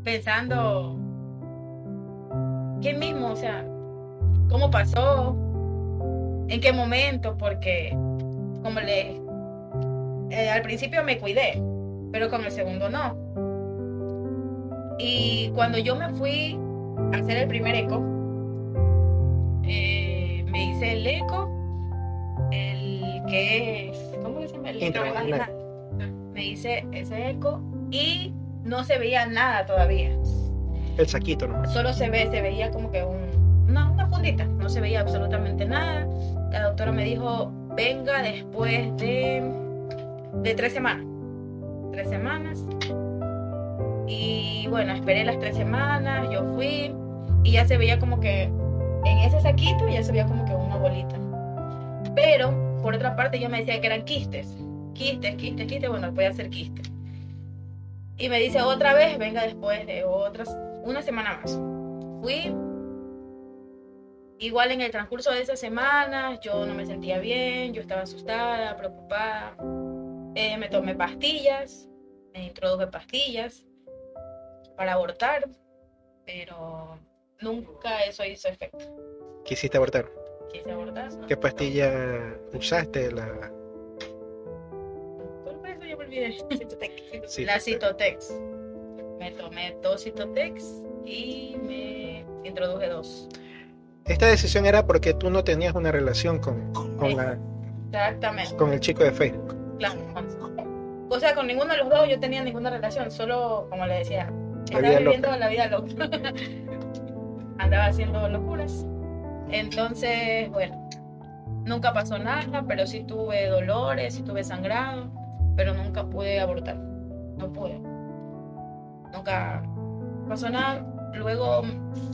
pensando qué mismo, o sea, cómo pasó, en qué momento, porque como al principio me cuidé, pero con el segundo no. Y cuando yo me fui a hacer el primer eco, me hice el eco, el que es, ¿cómo se llama? El Intravaginal. Me hice ese eco y no se veía nada todavía. El saquito nomás. Solo se veía como que una fundita, no se veía absolutamente nada. La doctora me dijo, venga después de 3 semanas. 3 semanas. Y bueno, esperé las 3 semanas, yo fui y ya se veía como que en ese saquito ya se veía como que una bolita. Pero por otra parte yo me decía que eran quistes, bueno, voy a hacer quistes. Y me dice otra vez, venga después de una semana más. Fui. Igual en el transcurso de esas semanas yo no me sentía bien, yo estaba asustada, preocupada. Me tomé pastillas, me introduje pastillas para abortar, pero nunca eso hizo efecto. ¿Quisiste abortar? Quise abortar, ¿no? ¿Qué pastilla usaste? ¿Cuál fue eso? Ya me olvidé. Sí, La Citotex. Me tomé 2 Citotex y me introduje 2. Esta decisión era porque tú no tenías una relación Exactamente. con el chico de Facebook. Claro. O sea, con ninguno de los dos yo tenía ninguna relación, solo, como le decía, La estaba vida viviendo loca. la vida loca. Andaba haciendo locuras. Entonces, bueno, nunca pasó nada, pero sí tuve dolores, sí tuve sangrado, pero nunca pude abortar. No pude. Nunca pasó nada. Luego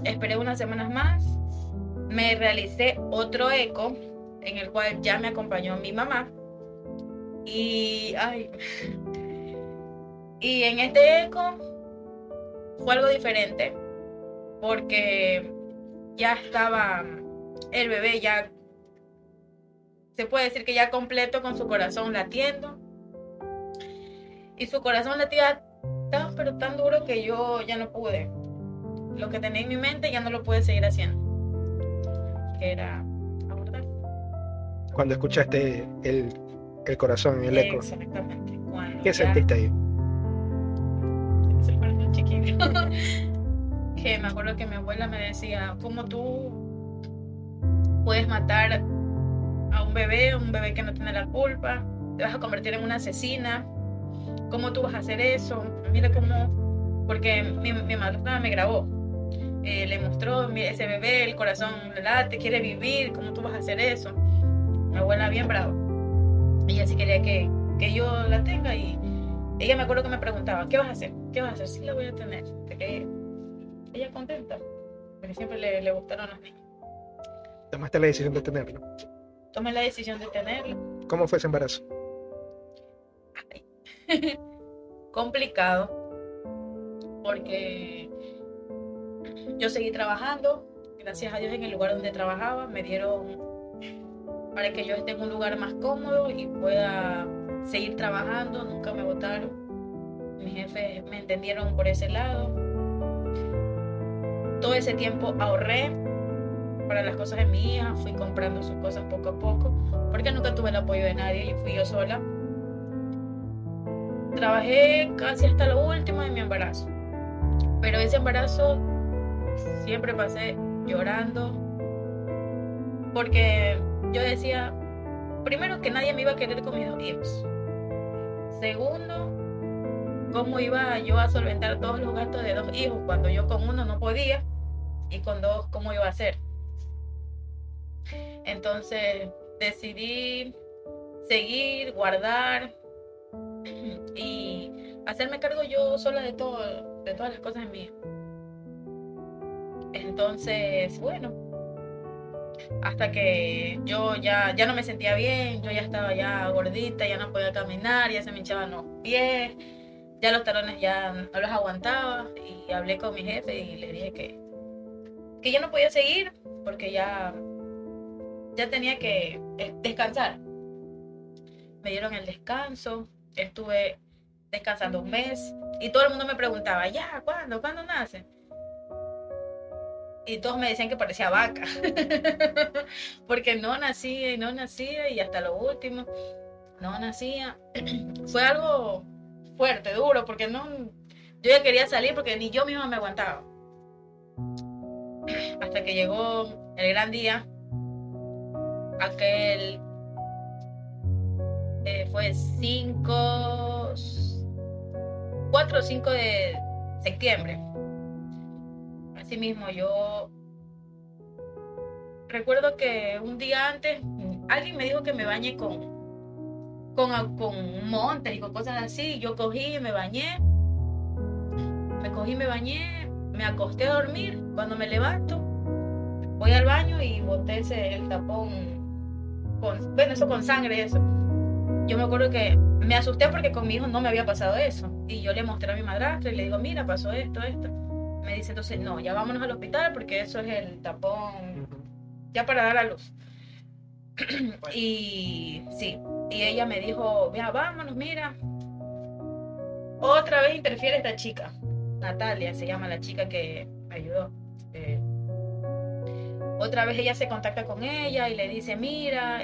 esperé unas semanas más, me realicé otro eco en el cual ya me acompañó mi mamá. Y en este eco fue algo diferente porque ya estaba el bebé, ya se puede decir que ya completo, con su corazón latiendo, y su corazón latía tan pero tan duro que yo ya no pude. Lo que tenía en mi mente ya no lo pude seguir haciendo, que era abortar. Cuando escuchaste el corazón, el eco. Exactamente. Cuando ¿Qué ya sentiste ahí? se me pareció chiquito. Que me acuerdo que mi abuela me decía, ¿cómo tú puedes matar a un bebé que no tiene la culpa? Te vas a convertir en una asesina. ¿Cómo tú vas a hacer eso? Mira cómo... Porque mi madrastra me grabó. Le mostró, mira, ese bebé, el corazón le late, quiere vivir. ¿Cómo tú vas a hacer eso? Mi abuela bien brava. Ella sí quería que yo la tenga y ella me acuerdo que me preguntaba, ¿qué vas a hacer? ¿Qué vas a hacer? Sí, la voy a tener. Porque ella contenta. Porque siempre le gustaron los niños. Tomaste la decisión de tenerlo. Tomé la decisión de tenerlo. ¿Cómo fue ese embarazo? Complicado. Porque yo seguí trabajando. Gracias a Dios en el lugar donde trabajaba me dieron para que yo esté en un lugar más cómodo y pueda seguir trabajando. Nunca me botaron. Mis jefes me entendieron por ese lado. Todo ese tiempo ahorré para las cosas de mi hija, fui comprando sus cosas poco a poco, porque nunca tuve el apoyo de nadie y fui yo sola. Trabajé casi hasta lo último de mi embarazo, pero ese embarazo siempre pasé llorando, porque yo decía, primero, que nadie me iba a querer con mis 2 hijos. Segundo, cómo iba yo a solventar todos los gastos de 2 hijos cuando yo con uno no podía, y con 2, ¿cómo iba a hacer? Entonces decidí seguir, guardar y hacerme cargo yo sola de todas las cosas mías. Entonces, bueno, hasta que yo ya no me sentía bien, yo ya estaba ya gordita, ya no podía caminar, ya se me hinchaban los pies, ya los talones ya no los aguantaba, y hablé con mi jefe y le dije que ya no podía seguir porque ya tenía que descansar. Me dieron el descanso, estuve descansando un mes y todo el mundo me preguntaba, ya, ¿cuándo nace? Y todos me decían que parecía vaca, porque no nacía y no nacía, y hasta lo último no nacía. Fue algo fuerte, duro, porque yo ya quería salir porque ni yo misma me aguantaba. Hasta que llegó el gran día, aquel fue 4 o 5 de septiembre. Asimismo, yo recuerdo que un día antes alguien me dijo que me bañe con montes y con cosas así. Yo cogí y me bañé. Me acosté a dormir. Cuando me levanto, voy al baño y boté el tapón eso con sangre, eso. Yo me acuerdo que me asusté porque con mi hijo no me había pasado eso. Y yo le mostré a mi madrastra y le digo, mira, pasó esto. Me dice entonces, no, ya vámonos al hospital porque eso es el tapón ya para dar a luz. Y sí, y ella me dijo, ya vámonos, mira. Otra vez interfiere esta chica, Natalia se llama la chica que me ayudó. Otra vez ella se contacta con ella y le dice, mira,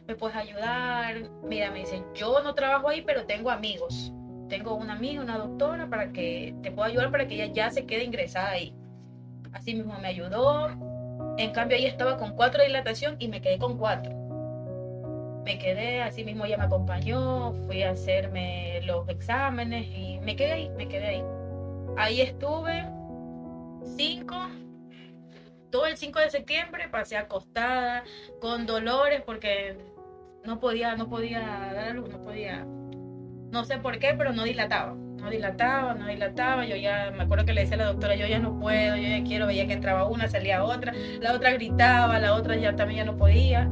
me puedes ayudar. Mira, me dice, yo no trabajo ahí, pero tengo amigos. Tengo una amiga, una doctora, para que te pueda ayudar para que ella ya se quede ingresada ahí. Así mismo me ayudó. En cambio, ella estaba con 4 de dilatación y me quedé con 4. Me quedé, así mismo ella me acompañó, fui a hacerme los exámenes y me quedé ahí. Ahí estuve todo el 5 de septiembre pasé acostada, con dolores, porque no podía dar a luz, no sé por qué, pero no dilataba. Yo ya me acuerdo que le decía a la doctora, yo ya no puedo, yo ya quiero, veía que entraba una, salía otra, la otra gritaba, la otra ya también ya no podía.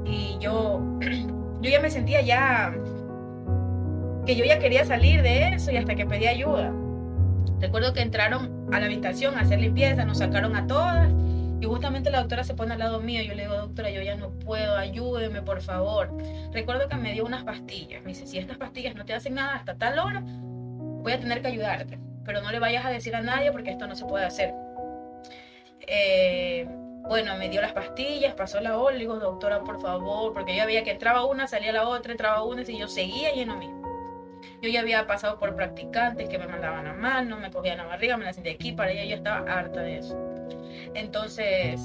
Y yo ya me sentía que yo ya quería salir de eso, y hasta que pedí ayuda. Recuerdo que entraron a la habitación a hacer limpieza, nos sacaron a todas, y justamente la doctora se pone al lado mío. Yo le digo, doctora, yo ya no puedo, ayúdeme por favor. Recuerdo que me dio unas pastillas. Me dice, si estas pastillas no te hacen nada hasta tal hora, voy a tener que ayudarte, pero no le vayas a decir a nadie porque esto no se puede hacer. Bueno, me dio las pastillas, pasó la hora, le digo, doctora, por favor, porque yo veía que entraba una, salía la otra, entraba una, y yo seguía lleno mismo. Yo ya había pasado por practicantes que me mandaban a mano, me cogían la barriga, me la sentía aquí, para ella yo estaba harta de eso. Entonces,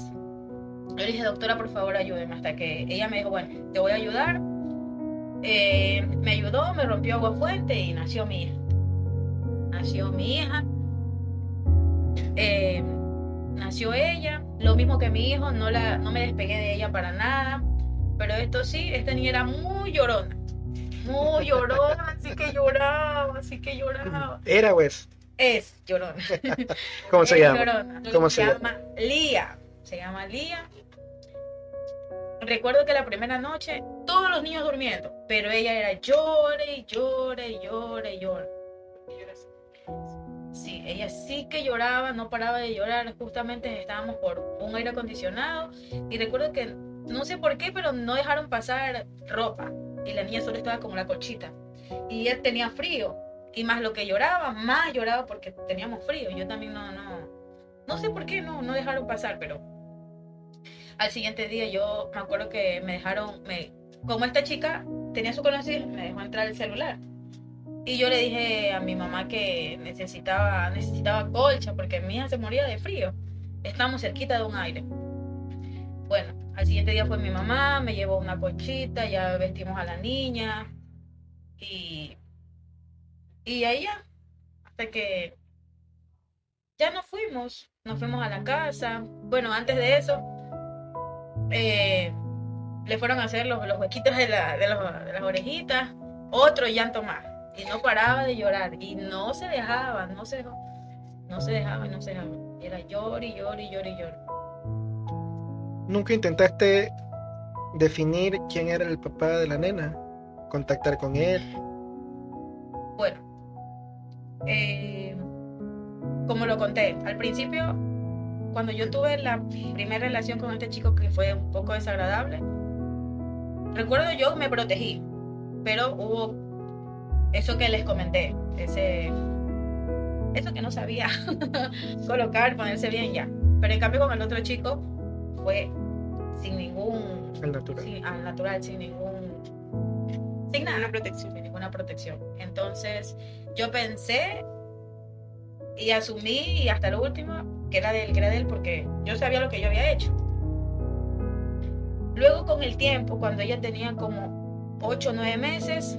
yo le dije, doctora, por favor, ayúdeme, hasta que ella me dijo, bueno, te voy a ayudar. Me ayudó, me rompió agua fuente y nació mi hija. Nació ella, lo mismo que mi hijo, no me despegué de ella para nada, pero esto sí, esta niña era muy llorona, así que lloraba. ¿Era pues? Es llorona. ¿Cómo se llama? Llorona. ¿Cómo se llama Lía. Recuerdo que la primera noche todos los niños durmiendo, pero ella era llore. Sí, ella sí que lloraba, no paraba de llorar. Justamente estábamos por un aire acondicionado y recuerdo que no sé por qué, pero no dejaron pasar ropa y la niña solo estaba como la colchita y él tenía frío, y más lo que lloraba, más lloraba porque teníamos frío. Yo también no sé por qué no dejaron pasar, pero al siguiente día yo me acuerdo que me dejaron, como esta chica tenía su conocido, me dejó entrar el celular. Y yo le dije a mi mamá que necesitaba colcha porque mi hija se moría de frío. Estamos cerquita de un aire. Bueno, al siguiente día fue mi mamá, me llevó una colchita, ya vestimos a la niña y ahí ya, hasta que ya nos fuimos a la casa. Bueno, antes de eso, le fueron a hacer los huequitos de las orejitas, otro llanto más. Y no paraba de llorar y no se dejaba. Y era llore. ¿Nunca intentaste definir quién era el papá de la nena? ¿Contactar con él? Bueno, como lo conté, al principio, cuando yo tuve la primera relación con este chico que fue un poco desagradable, recuerdo yo me protegí, pero hubo eso que les comenté, eso que no sabía colocar, ponerse bien ya. Pero en cambio con el otro chico fue sin ningún... Al natural. Al natural, sin nada. Una protección. Sin ninguna protección. Entonces yo pensé y asumí y hasta lo último que era de él porque yo sabía lo que yo había hecho. Luego con el tiempo, cuando ella tenía como 8 o 9 meses,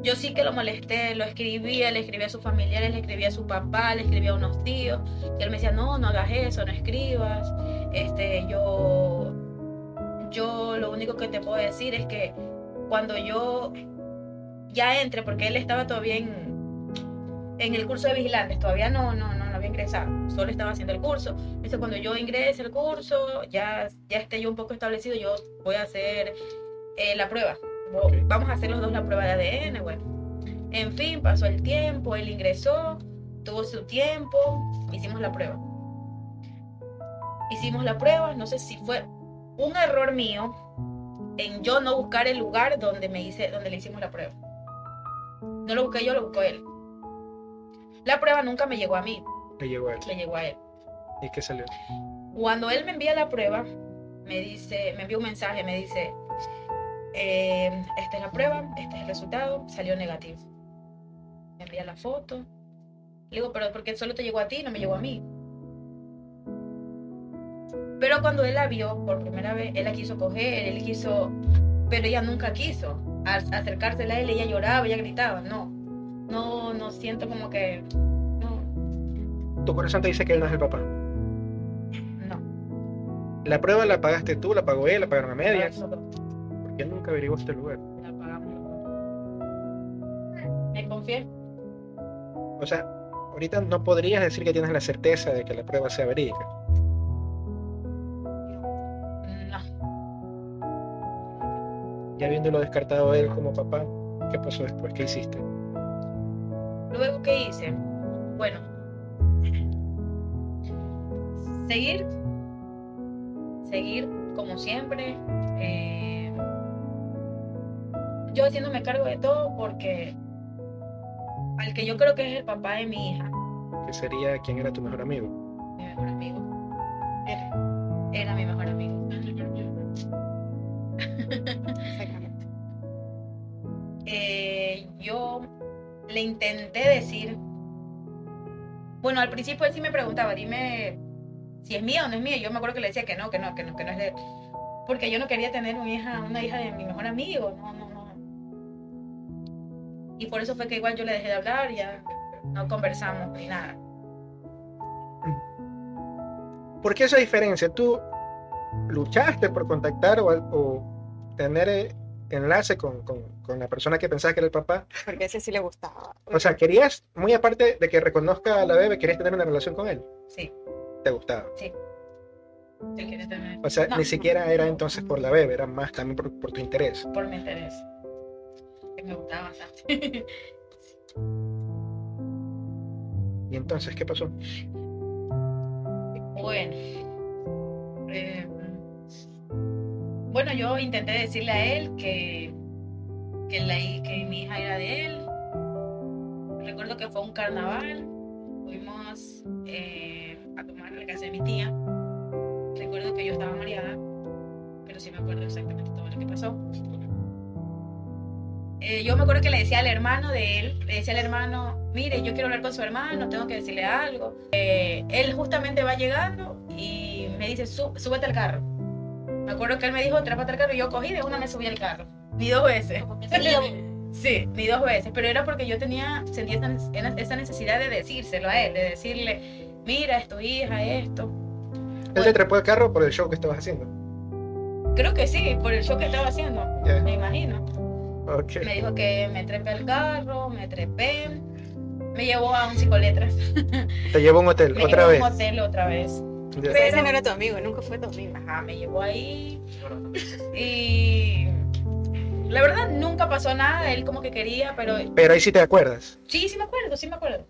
yo sí que lo molesté, le escribía a sus familiares, le escribía a su papá, le escribía a unos tíos, y él me decía, no hagas eso, no escribas, yo lo único que te puedo decir es que cuando yo ya entre, porque él estaba todavía en el curso de vigilantes, todavía no había ingresado, solo estaba haciendo el curso. Entonces cuando yo ingrese el curso, ya esté yo un poco establecido, yo voy a hacer la prueba. Okay. Vamos a hacer los dos la prueba de ADN, bueno. En fin, pasó el tiempo, él ingresó, tuvo su tiempo, hicimos la prueba. No sé si fue un error mío en yo no buscar el lugar donde le hicimos la prueba. No lo busqué yo, lo buscó él. La prueba nunca me llegó a mí. Le llegó a él. Le llegó a él. ¿Y qué salió? Cuando él me envía la prueba, me envía un mensaje, me dice, esta es la prueba, este es el resultado, salió negativo. Me envía la foto. Le digo, pero ¿por qué solo te llegó a ti, no me llegó a mí? Pero cuando él la vio por primera vez, él la quiso coger, pero ella nunca quiso acercársela a él, ella lloraba, ella gritaba, no siento como que, no. Tu corazón te dice que él no es el papá. No. ¿La prueba la pagaste tú, la pagó él, la pagaron a medias? No. ¿Por qué nunca averiguó este lugar? La pagamos. Me confié. O sea, ahorita no podrías decir que tienes la certeza de que la prueba sea verídica. No. Ya habiéndolo descartado él como papá, ¿qué pasó después? ¿Qué hiciste? Luego, ¿qué hice? Bueno, seguir como siempre, yo haciéndome cargo de todo porque al que yo creo que es el papá de mi hija, ¿Qué sería quién era tu mejor amigo? mi mejor amigo, era mi mejor amigo. Exactamente. Yo le intenté decir, bueno, al principio él sí me preguntaba, dime si es mía o no es mía. Yo me acuerdo que le decía que no es de él, porque yo no quería tener una hija de mi mejor amigo, no. Y por eso fue que igual yo le dejé de hablar, ya no conversamos ni nada. ¿Por qué esa diferencia? ¿Tú luchaste por contactar o tener enlace con la persona que pensabas que era el papá? Porque a ese sí le gustaba. O sea, querías, muy aparte de que reconozca a la bebé, querías tener una relación con él. Sí, ¿Te gustaba? sí. Él quería tener... O sea, No, ni siquiera era entonces por la bebé, era más también por tu interés. por mi interés. Que me gustaba bastante. ¿Y entonces qué pasó? Bueno, yo intenté decirle a él que mi hija era de él. Recuerdo que fue un carnaval, fuimos a tomar a la casa de mi tía. Recuerdo que yo estaba mareada, pero sí me acuerdo exactamente todo lo que pasó. Yo me acuerdo que le decía al hermano de él, mire, yo quiero hablar con su hermano, tengo que decirle algo. Él justamente va llegando y me dice, súbete al carro. Me acuerdo que él me dijo, trépate al carro, y yo cogí, de una me subí al carro. Ni 2 veces. Sí, ni 2 veces, pero era porque yo sentía esa necesidad de decírselo a él, de decirle, mira, es tu hija, esto. ¿Él te trepó el carro por el show que estabas haciendo? Creo que sí, por el show que estaba haciendo, me imagino. Okay. Me dijo que me trepé al carro, me llevó a un psicoletras. Te llevó a un hotel, Me otra llevó vez. a un hotel otra vez. Ya. Pero ese no era tu amigo, nunca fue tu amigo. Ajá, me llevó ahí y la verdad nunca pasó nada, él como que quería, pero Pero ahí sí te acuerdas. sí me acuerdo.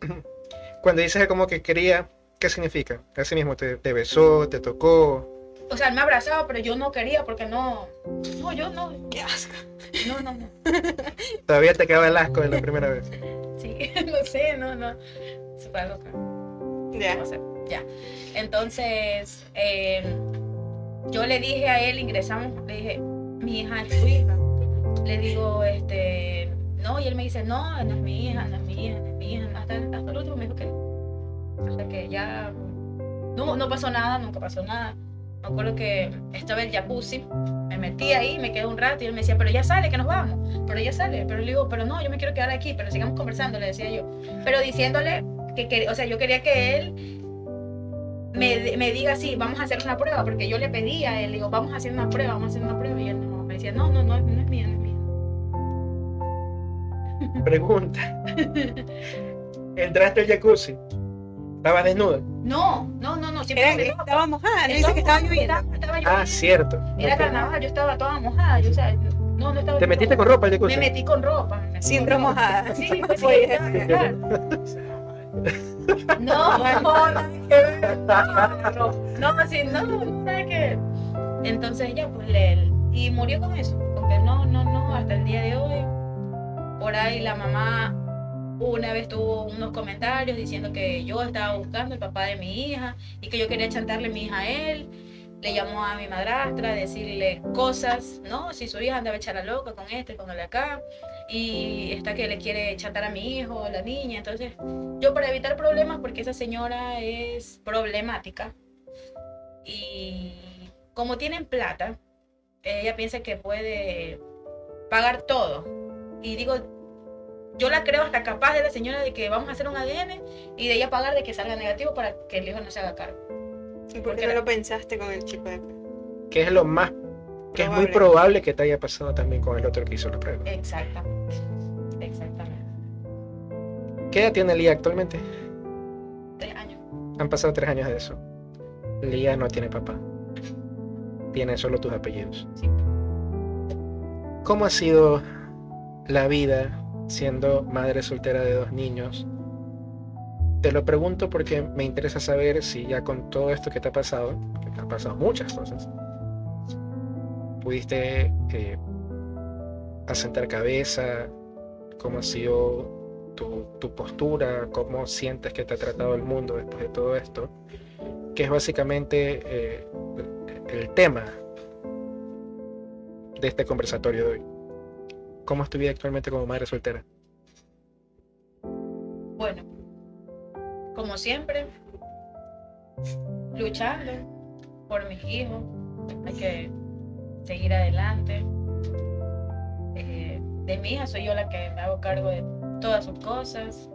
Cuando dices como que quería, ¿qué significa? Así mismo, te besó, te tocó. O sea, él me abrazaba, pero yo no quería porque yo no, Qué asco. no. Todavía te quedaba el asco de la primera vez. Sí, no sé, no. Se fue algo que Ya. no sé, ya. Entonces, yo le dije a él, ingresamos, le dije, mi hija es tu hija. Le digo, no, y él me dice, no, no es mi hija, no es mi hija, no es mi hija. Hasta el último me dijo que no. Hasta que ya no pasó nada, nunca pasó nada. Me acuerdo que estaba el jacuzzi, me metí ahí, me quedé un rato y él me decía, pero ya sale, que nos vamos, pero ya sale. Pero le digo, pero no, yo me quiero quedar aquí, pero sigamos conversando, le decía yo. Pero diciéndole o sea, yo quería que él me diga así, vamos a hacer una prueba, porque yo le pedía a él, digo, vamos a hacer una prueba, y él no, me decía, no es mía, no es mía. Pregunta. ¿Entraste al jacuzzi? ¿Estabas desnuda? No, siempre Estaba mojada, no dice que estaba lloviendo. Estaba Ah, lloviendo. cierto. Era Ok. carnaval, yo estaba toda mojada, yo, o sea, no estaba. ¿Te metiste con ropa al jacuzzi? Me metí con ropa. Sí, entró mojada. Sí, pues sí, Fue- estaba claro. No, nada que ver. No, sí, no, nada que ver. Entonces ya, pues, y murió con eso, porque no, hasta el día de hoy. Por ahí la mamá una vez tuvo unos comentarios diciendo que yo estaba buscando el papá de mi hija y que yo quería chantarle a mi hija a él. Le llamó a mi madrastra a decirle cosas, ¿no? Si su hija andaba echar a loca con con el de acá, y está que le quiere chantar a mi hijo, la niña. Entonces, yo para evitar problemas, porque esa señora es problemática, y como tienen plata, ella piensa que puede pagar todo. Y digo, yo la creo hasta capaz de la señora de que vamos a hacer un ADN y de ella pagar de que salga negativo para que el hijo no se haga cargo. ¿Y por qué no lo pensaste con el chico de acá? Que es lo más, que es muy probable que te haya pasado también con el otro que hizo la prueba. Exactamente. ¿Qué edad tiene Lía actualmente? 3 años. Han pasado 3 años de eso. Lía no tiene papá. Tiene solo tus apellidos. Sí. ¿Cómo ha sido la vida siendo madre soltera de 2 niños? Te lo pregunto porque me interesa saber si ya con todo esto que te ha pasado, que te han pasado muchas cosas, pudiste asentar cabeza, cómo ha sido tu postura, cómo sientes que te ha tratado el mundo después de todo esto, que es básicamente el tema de este conversatorio de hoy. ¿Cómo es tu vida actualmente como madre soltera? Bueno, como siempre, luchando por mis hijos. Hay que seguir adelante. De mi hija soy yo la que me hago cargo de todas sus cosas.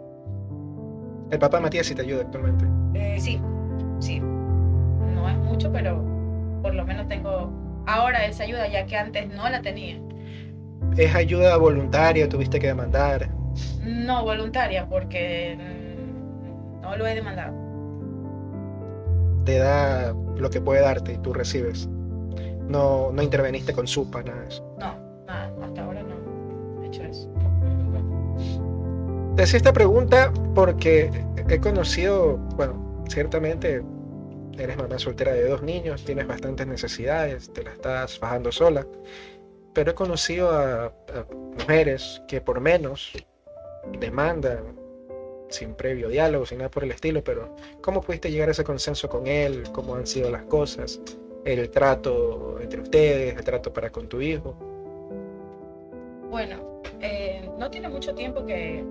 El papá Matías sí te ayuda actualmente. Sí. No es mucho, pero por lo menos tengo ahora esa ayuda, ya que antes no la tenía. ¿Es ayuda voluntaria? ¿Tuviste que demandar? No voluntaria, porque no lo he demandado. Te da lo que puede darte y tú recibes. No interveniste con SUPA, nada de eso. No, nada, hasta ahora no he hecho eso. Te hacía esta pregunta porque he conocido, bueno, ciertamente eres mamá soltera de 2 niños, tienes bastantes necesidades, te la estás bajando sola, pero he conocido a mujeres que por menos demandan sin previo diálogo, sin nada por el estilo, pero ¿cómo pudiste llegar a ese consenso con él? ¿Cómo han sido las cosas? El trato entre ustedes, el trato para con tu hijo. Bueno, no tiene mucho tiempo que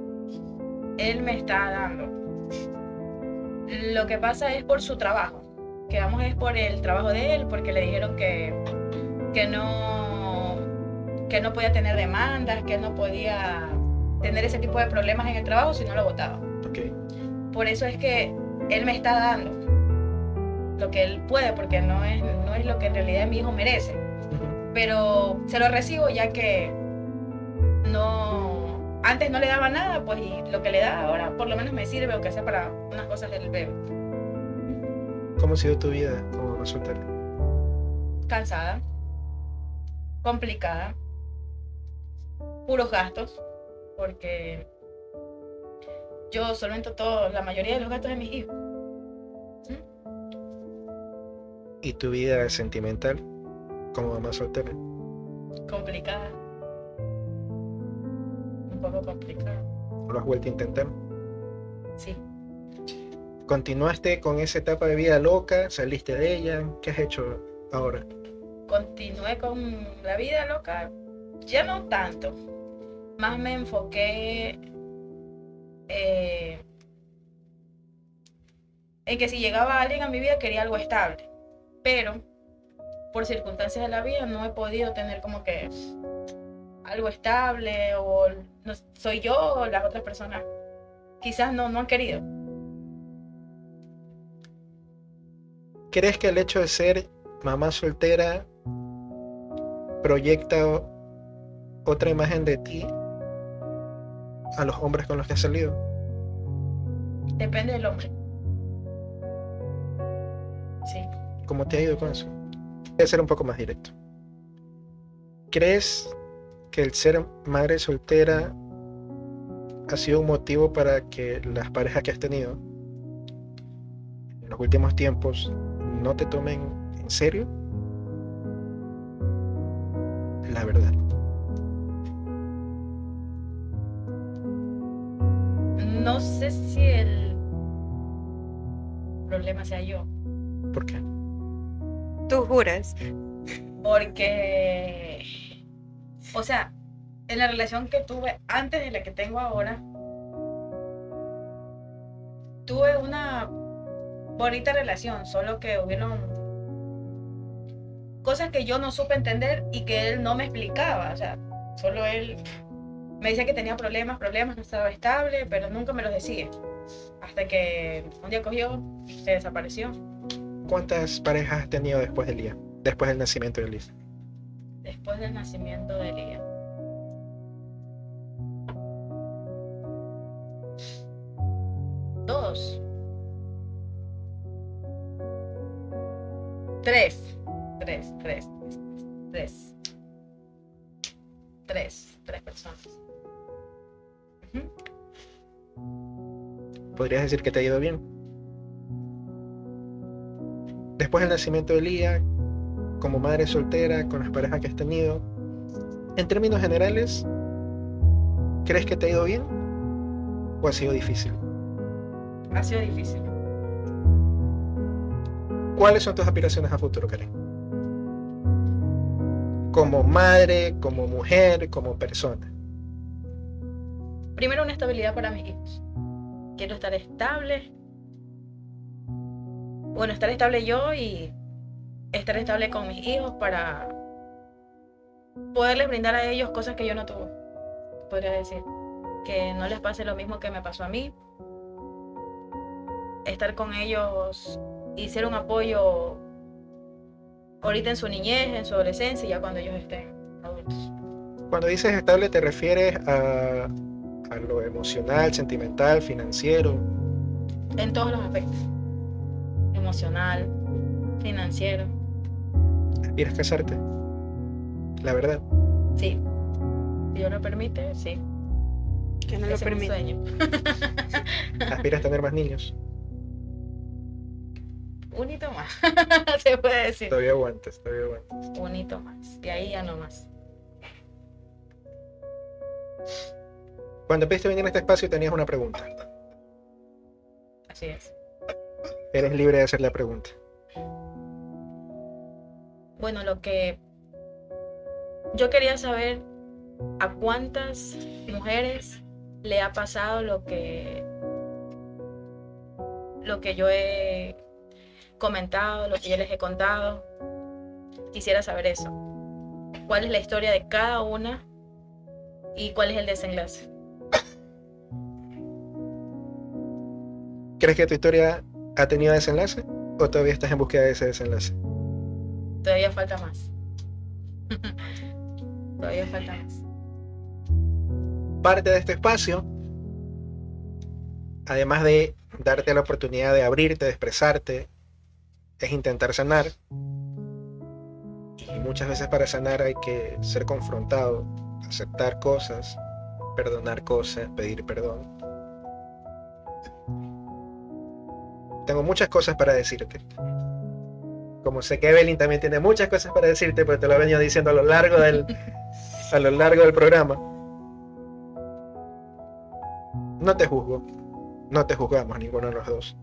él me está dando. Lo que pasa es por su trabajo. Quedamos es por el trabajo de él, porque le dijeron que no podía tener demandas, que no podía tener ese tipo de problemas en el trabajo si no lo votaba. Okay. Por eso es que él me está dando lo que él puede, porque no es lo que en realidad mi hijo merece. Pero se lo recibo, ya que antes no le daba nada, pues, y lo que le da ahora por lo menos me sirve, aunque sea para unas cosas del bebé. ¿Cómo ha sido tu vida como mamá soltera? Cansada, complicada, puros gastos, porque yo solvento la mayoría de los gastos de mis hijos. ¿Y tu vida sentimental como mamá soltera? Complicada, un poco complicada. ¿Lo has vuelto a intentar? Sí. ¿Continuaste con esa etapa de vida loca? ¿Saliste de ella? ¿Qué has hecho ahora? Continué con la vida loca, ya no tanto. Más me enfoqué en que si llegaba alguien a mi vida quería algo estable. Pero por circunstancias de la vida no he podido tener como que algo estable, o no, soy yo o las otras personas quizás no han querido. ¿Crees que el hecho de ser mamá soltera proyecta otra imagen de ti a los hombres con los que has salido? Depende del hombre. Sí. ¿Cómo te ha ido con eso? Voy a ser un poco más directo. ¿Crees que el ser madre soltera ha sido un motivo para que las parejas que has tenido en los últimos tiempos no te tomen en serio? La verdad. No sé si el problema sea yo, ¿Por qué? ¿Tú juras? porque, o sea, en la relación que tuve antes de la que tengo ahora, tuve una bonita relación, solo que hubieron cosas que yo no supe entender y que él no me explicaba. O sea, solo él me decía que tenía problemas, no estaba estable, pero nunca me los decía. Hasta que un día cogió, se desapareció. ¿Cuántas parejas has tenido después de Lía? Después del nacimiento de Elisa. Después del nacimiento de Elías. Dos. Tres personas. Ujú. ¿Podrías decir que te ha ido bien? Después del nacimiento de Lía, como madre soltera, con las parejas que has tenido, en términos generales, ¿crees que te ha ido bien o ha sido difícil? Ha sido difícil. ¿Cuáles son tus aspiraciones a futuro, Karen? Como madre, como mujer, como persona. Primero, una estabilidad para mis hijos. Quiero estar estable. Bueno, estar estable yo y estar estable con mis hijos para poderles brindar a ellos cosas que yo no tuve. Podría decir que no les pase lo mismo que me pasó a mí. Estar con ellos y ser un apoyo ahorita en su niñez, en su adolescencia y ya cuando ellos estén adultos. Cuando dices estable, ¿te refieres a lo emocional, sentimental, financiero? En todos los aspectos. Emocional, financiero. ¿Aspiras a casarte? La verdad. Sí. Si Dios lo permite, sí. Que no lo Ese es mi permite. sueño. ¿Aspiras a tener más niños? Un hito más. Se puede decir. Todavía aguantas. Un hito más. De ahí ya no más. Cuando pediste venir a este espacio tenías una pregunta. Así es. Eres libre de hacer la pregunta. Bueno, lo que yo quería saber, a cuántas mujeres le ha pasado lo que yo he comentado, lo que yo les he contado. Quisiera saber eso. ¿Cuál es la historia de cada una y cuál es el desenlace? ¿Crees que tu historia ha tenido desenlace o todavía estás en búsqueda de ese desenlace? Todavía falta más. Todavía falta más. Parte de este espacio, además de darte la oportunidad de abrirte, de expresarte, es intentar sanar. Y muchas veces para sanar hay que ser confrontado, aceptar cosas, perdonar cosas, pedir perdón. Tengo muchas cosas para decirte. Como sé que Evelyn también tiene muchas cosas para decirte, pero te lo he venido diciendo a lo largo del programa. No te juzgo, no te juzgamos ninguno de los dos.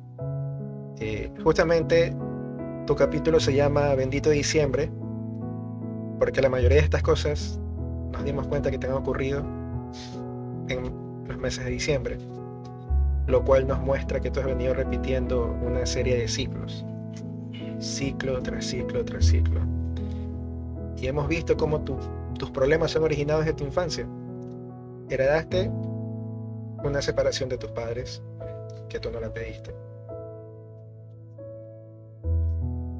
Justamente tu capítulo se llama Bendito Diciembre, porque la mayoría de estas cosas nos dimos cuenta que te han ocurrido en los meses de diciembre, lo cual nos muestra que tú has venido repitiendo una serie de ciclos, ciclo tras ciclo tras ciclo, y hemos visto cómo tus problemas son originados de tu infancia. Heredaste una separación de tus padres que tú no la pediste.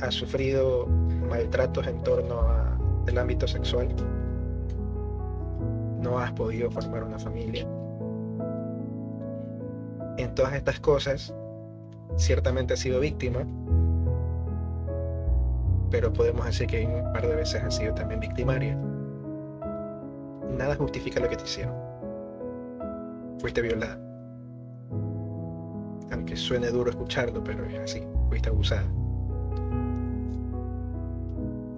Has sufrido maltratos en torno al ámbito sexual. No has podido formar una familia. En todas estas cosas, ciertamente has sido víctima, pero podemos decir que un par de veces has sido también victimaria. Nada justifica lo que te hicieron. Fuiste violada. Aunque suene duro escucharlo, pero es así. Fuiste abusada.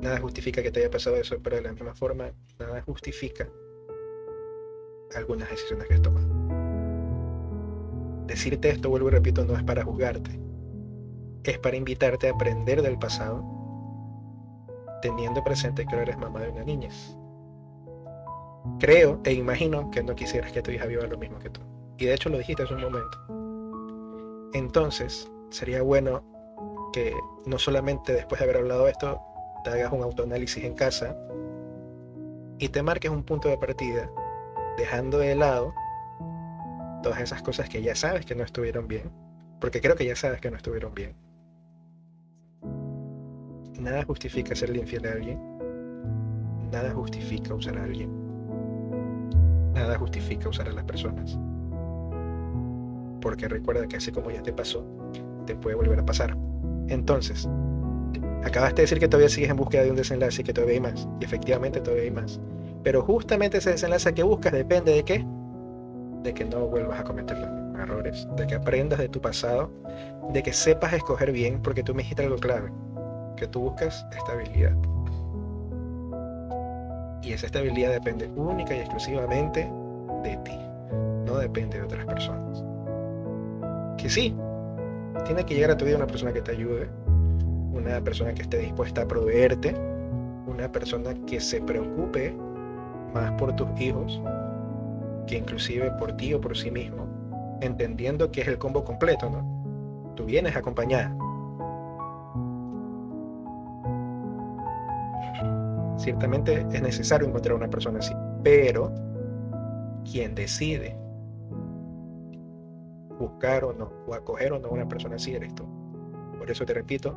Nada justifica que te haya pasado eso, pero de la misma forma, nada justifica algunas decisiones que has tomado. Decirte esto, vuelvo y repito, no es para juzgarte. Es para invitarte a aprender del pasado, teniendo presente que ahora eres mamá de una niña. Creo e imagino que no quisieras que tu hija viva lo mismo que tú. Y de hecho lo dijiste hace un momento. Entonces, sería bueno que no solamente después de haber hablado de esto, te hagas un autoanálisis en casa y te marques un punto de partida, dejando de lado todas esas cosas que ya sabes que no estuvieron bien, porque creo que ya sabes que no estuvieron bien. Nada justifica serle infiel a alguien, nada justifica usar a alguien, nada justifica usar a las personas, porque recuerda que así como ya te pasó, te puede volver a pasar. Entonces, acabaste de decir que todavía sigues en búsqueda de un desenlace y que todavía hay más, y efectivamente todavía hay más, pero justamente ese desenlace que buscas depende de ¿qué? De que no vuelvas a cometer los mismos errores, de que aprendas de tu pasado, de que sepas escoger bien, porque tú me dijiste algo clave, que tú buscas estabilidad. Y esa estabilidad depende única y exclusivamente de ti, no depende de otras personas. Que sí, tiene que llegar a tu vida una persona que te ayude, una persona que esté dispuesta a proveerte, una persona que se preocupe más por tus hijos que inclusive por ti o por sí mismo, entendiendo que es el combo completo, ¿no? Tú vienes acompañada. Ciertamente es necesario encontrar una persona así, pero quien decide buscar o no, o acoger o no a una persona así eres tú. Por eso te repito,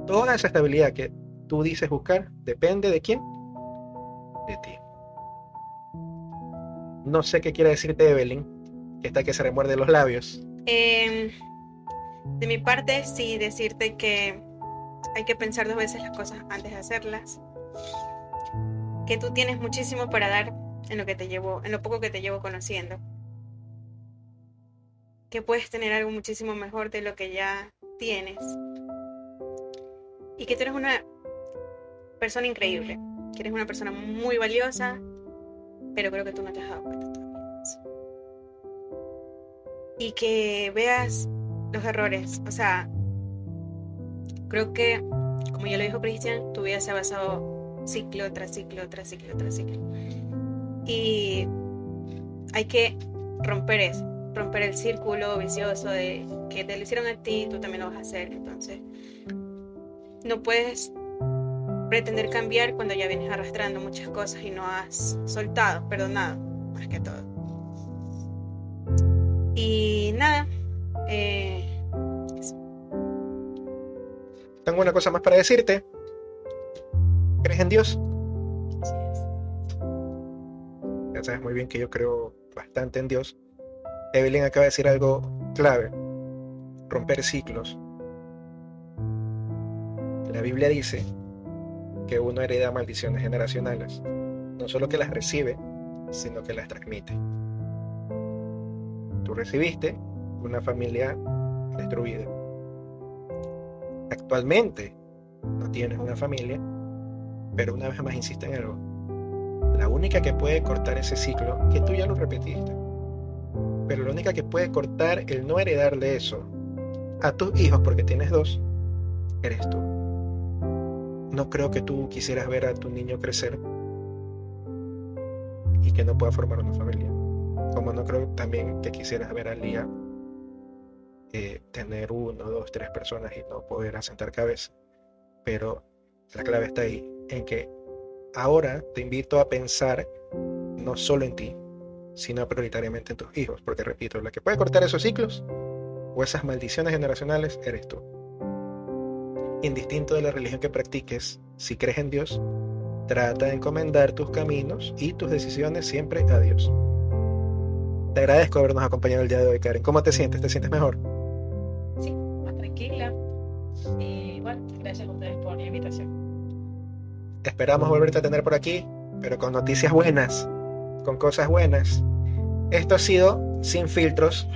toda esa estabilidad que tú dices buscar depende de quién, de ti. No sé qué quiere decirte Evelyn, que está que se remuerde los labios. De mi parte, sí, decirte que hay que pensar 2 veces las cosas antes de hacerlas. Que tú tienes muchísimo para dar en lo poco que te llevo conociendo. Que puedes tener algo muchísimo mejor de lo que ya tienes. Y que tú eres una persona increíble. Que eres una persona muy valiosa, pero creo que tú no te has dado cuenta todavía de eso. Y que veas los errores. O sea, creo que, como ya lo dijo Cristian, tu vida se ha basado ciclo tras ciclo, tras ciclo, tras ciclo. Y hay que romper eso, romper el círculo vicioso de que te lo hicieron a ti, tú también lo vas a hacer. Entonces, no puedes pretender cambiar cuando ya vienes arrastrando muchas cosas y no has soltado, perdonado, más que todo. Y nada, eso. Tengo una cosa más para decirte. ¿Crees en Dios? Así es. Ya sabes muy bien que yo creo bastante en Dios. Evelyn acaba de decir algo clave: romper ciclos. La Biblia dice que uno hereda maldiciones generacionales, no solo que las recibe, sino que las transmite. Tú recibiste una familia destruida. Actualmente no tienes una familia, pero una vez más insisto en algo. La única que puede cortar ese ciclo, que tú ya lo repetiste, pero la única que puede cortar el no heredarle eso a tus hijos, porque tienes dos, eres tú. No creo que tú quisieras ver a tu niño crecer y que no pueda formar una familia. Como no creo también que quisieras ver a Lía tener 1, 2, 3 personas y no poder asentar cabeza. Pero la clave está ahí, en que ahora te invito a pensar no solo en ti, sino prioritariamente en tus hijos. Porque repito, la que puede cortar esos ciclos o esas maldiciones generacionales eres tú. Indistinto de la religión que practiques, si crees en Dios, trata de encomendar tus caminos y tus decisiones siempre a Dios. Te agradezco habernos acompañado el día de hoy, Karen. ¿Cómo te sientes? ¿Te sientes mejor? Sí, más tranquila. Y bueno, gracias a ustedes por la invitación. Esperamos volverte a tener por aquí, pero con noticias buenas, con cosas buenas. Esto ha sido Sin Filtros.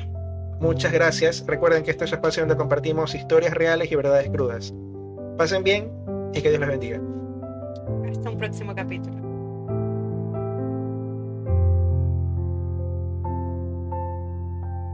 Muchas gracias. Recuerden que este es un espacio donde compartimos historias reales y verdades crudas. Pasen bien y que Dios les bendiga. Hasta un próximo capítulo.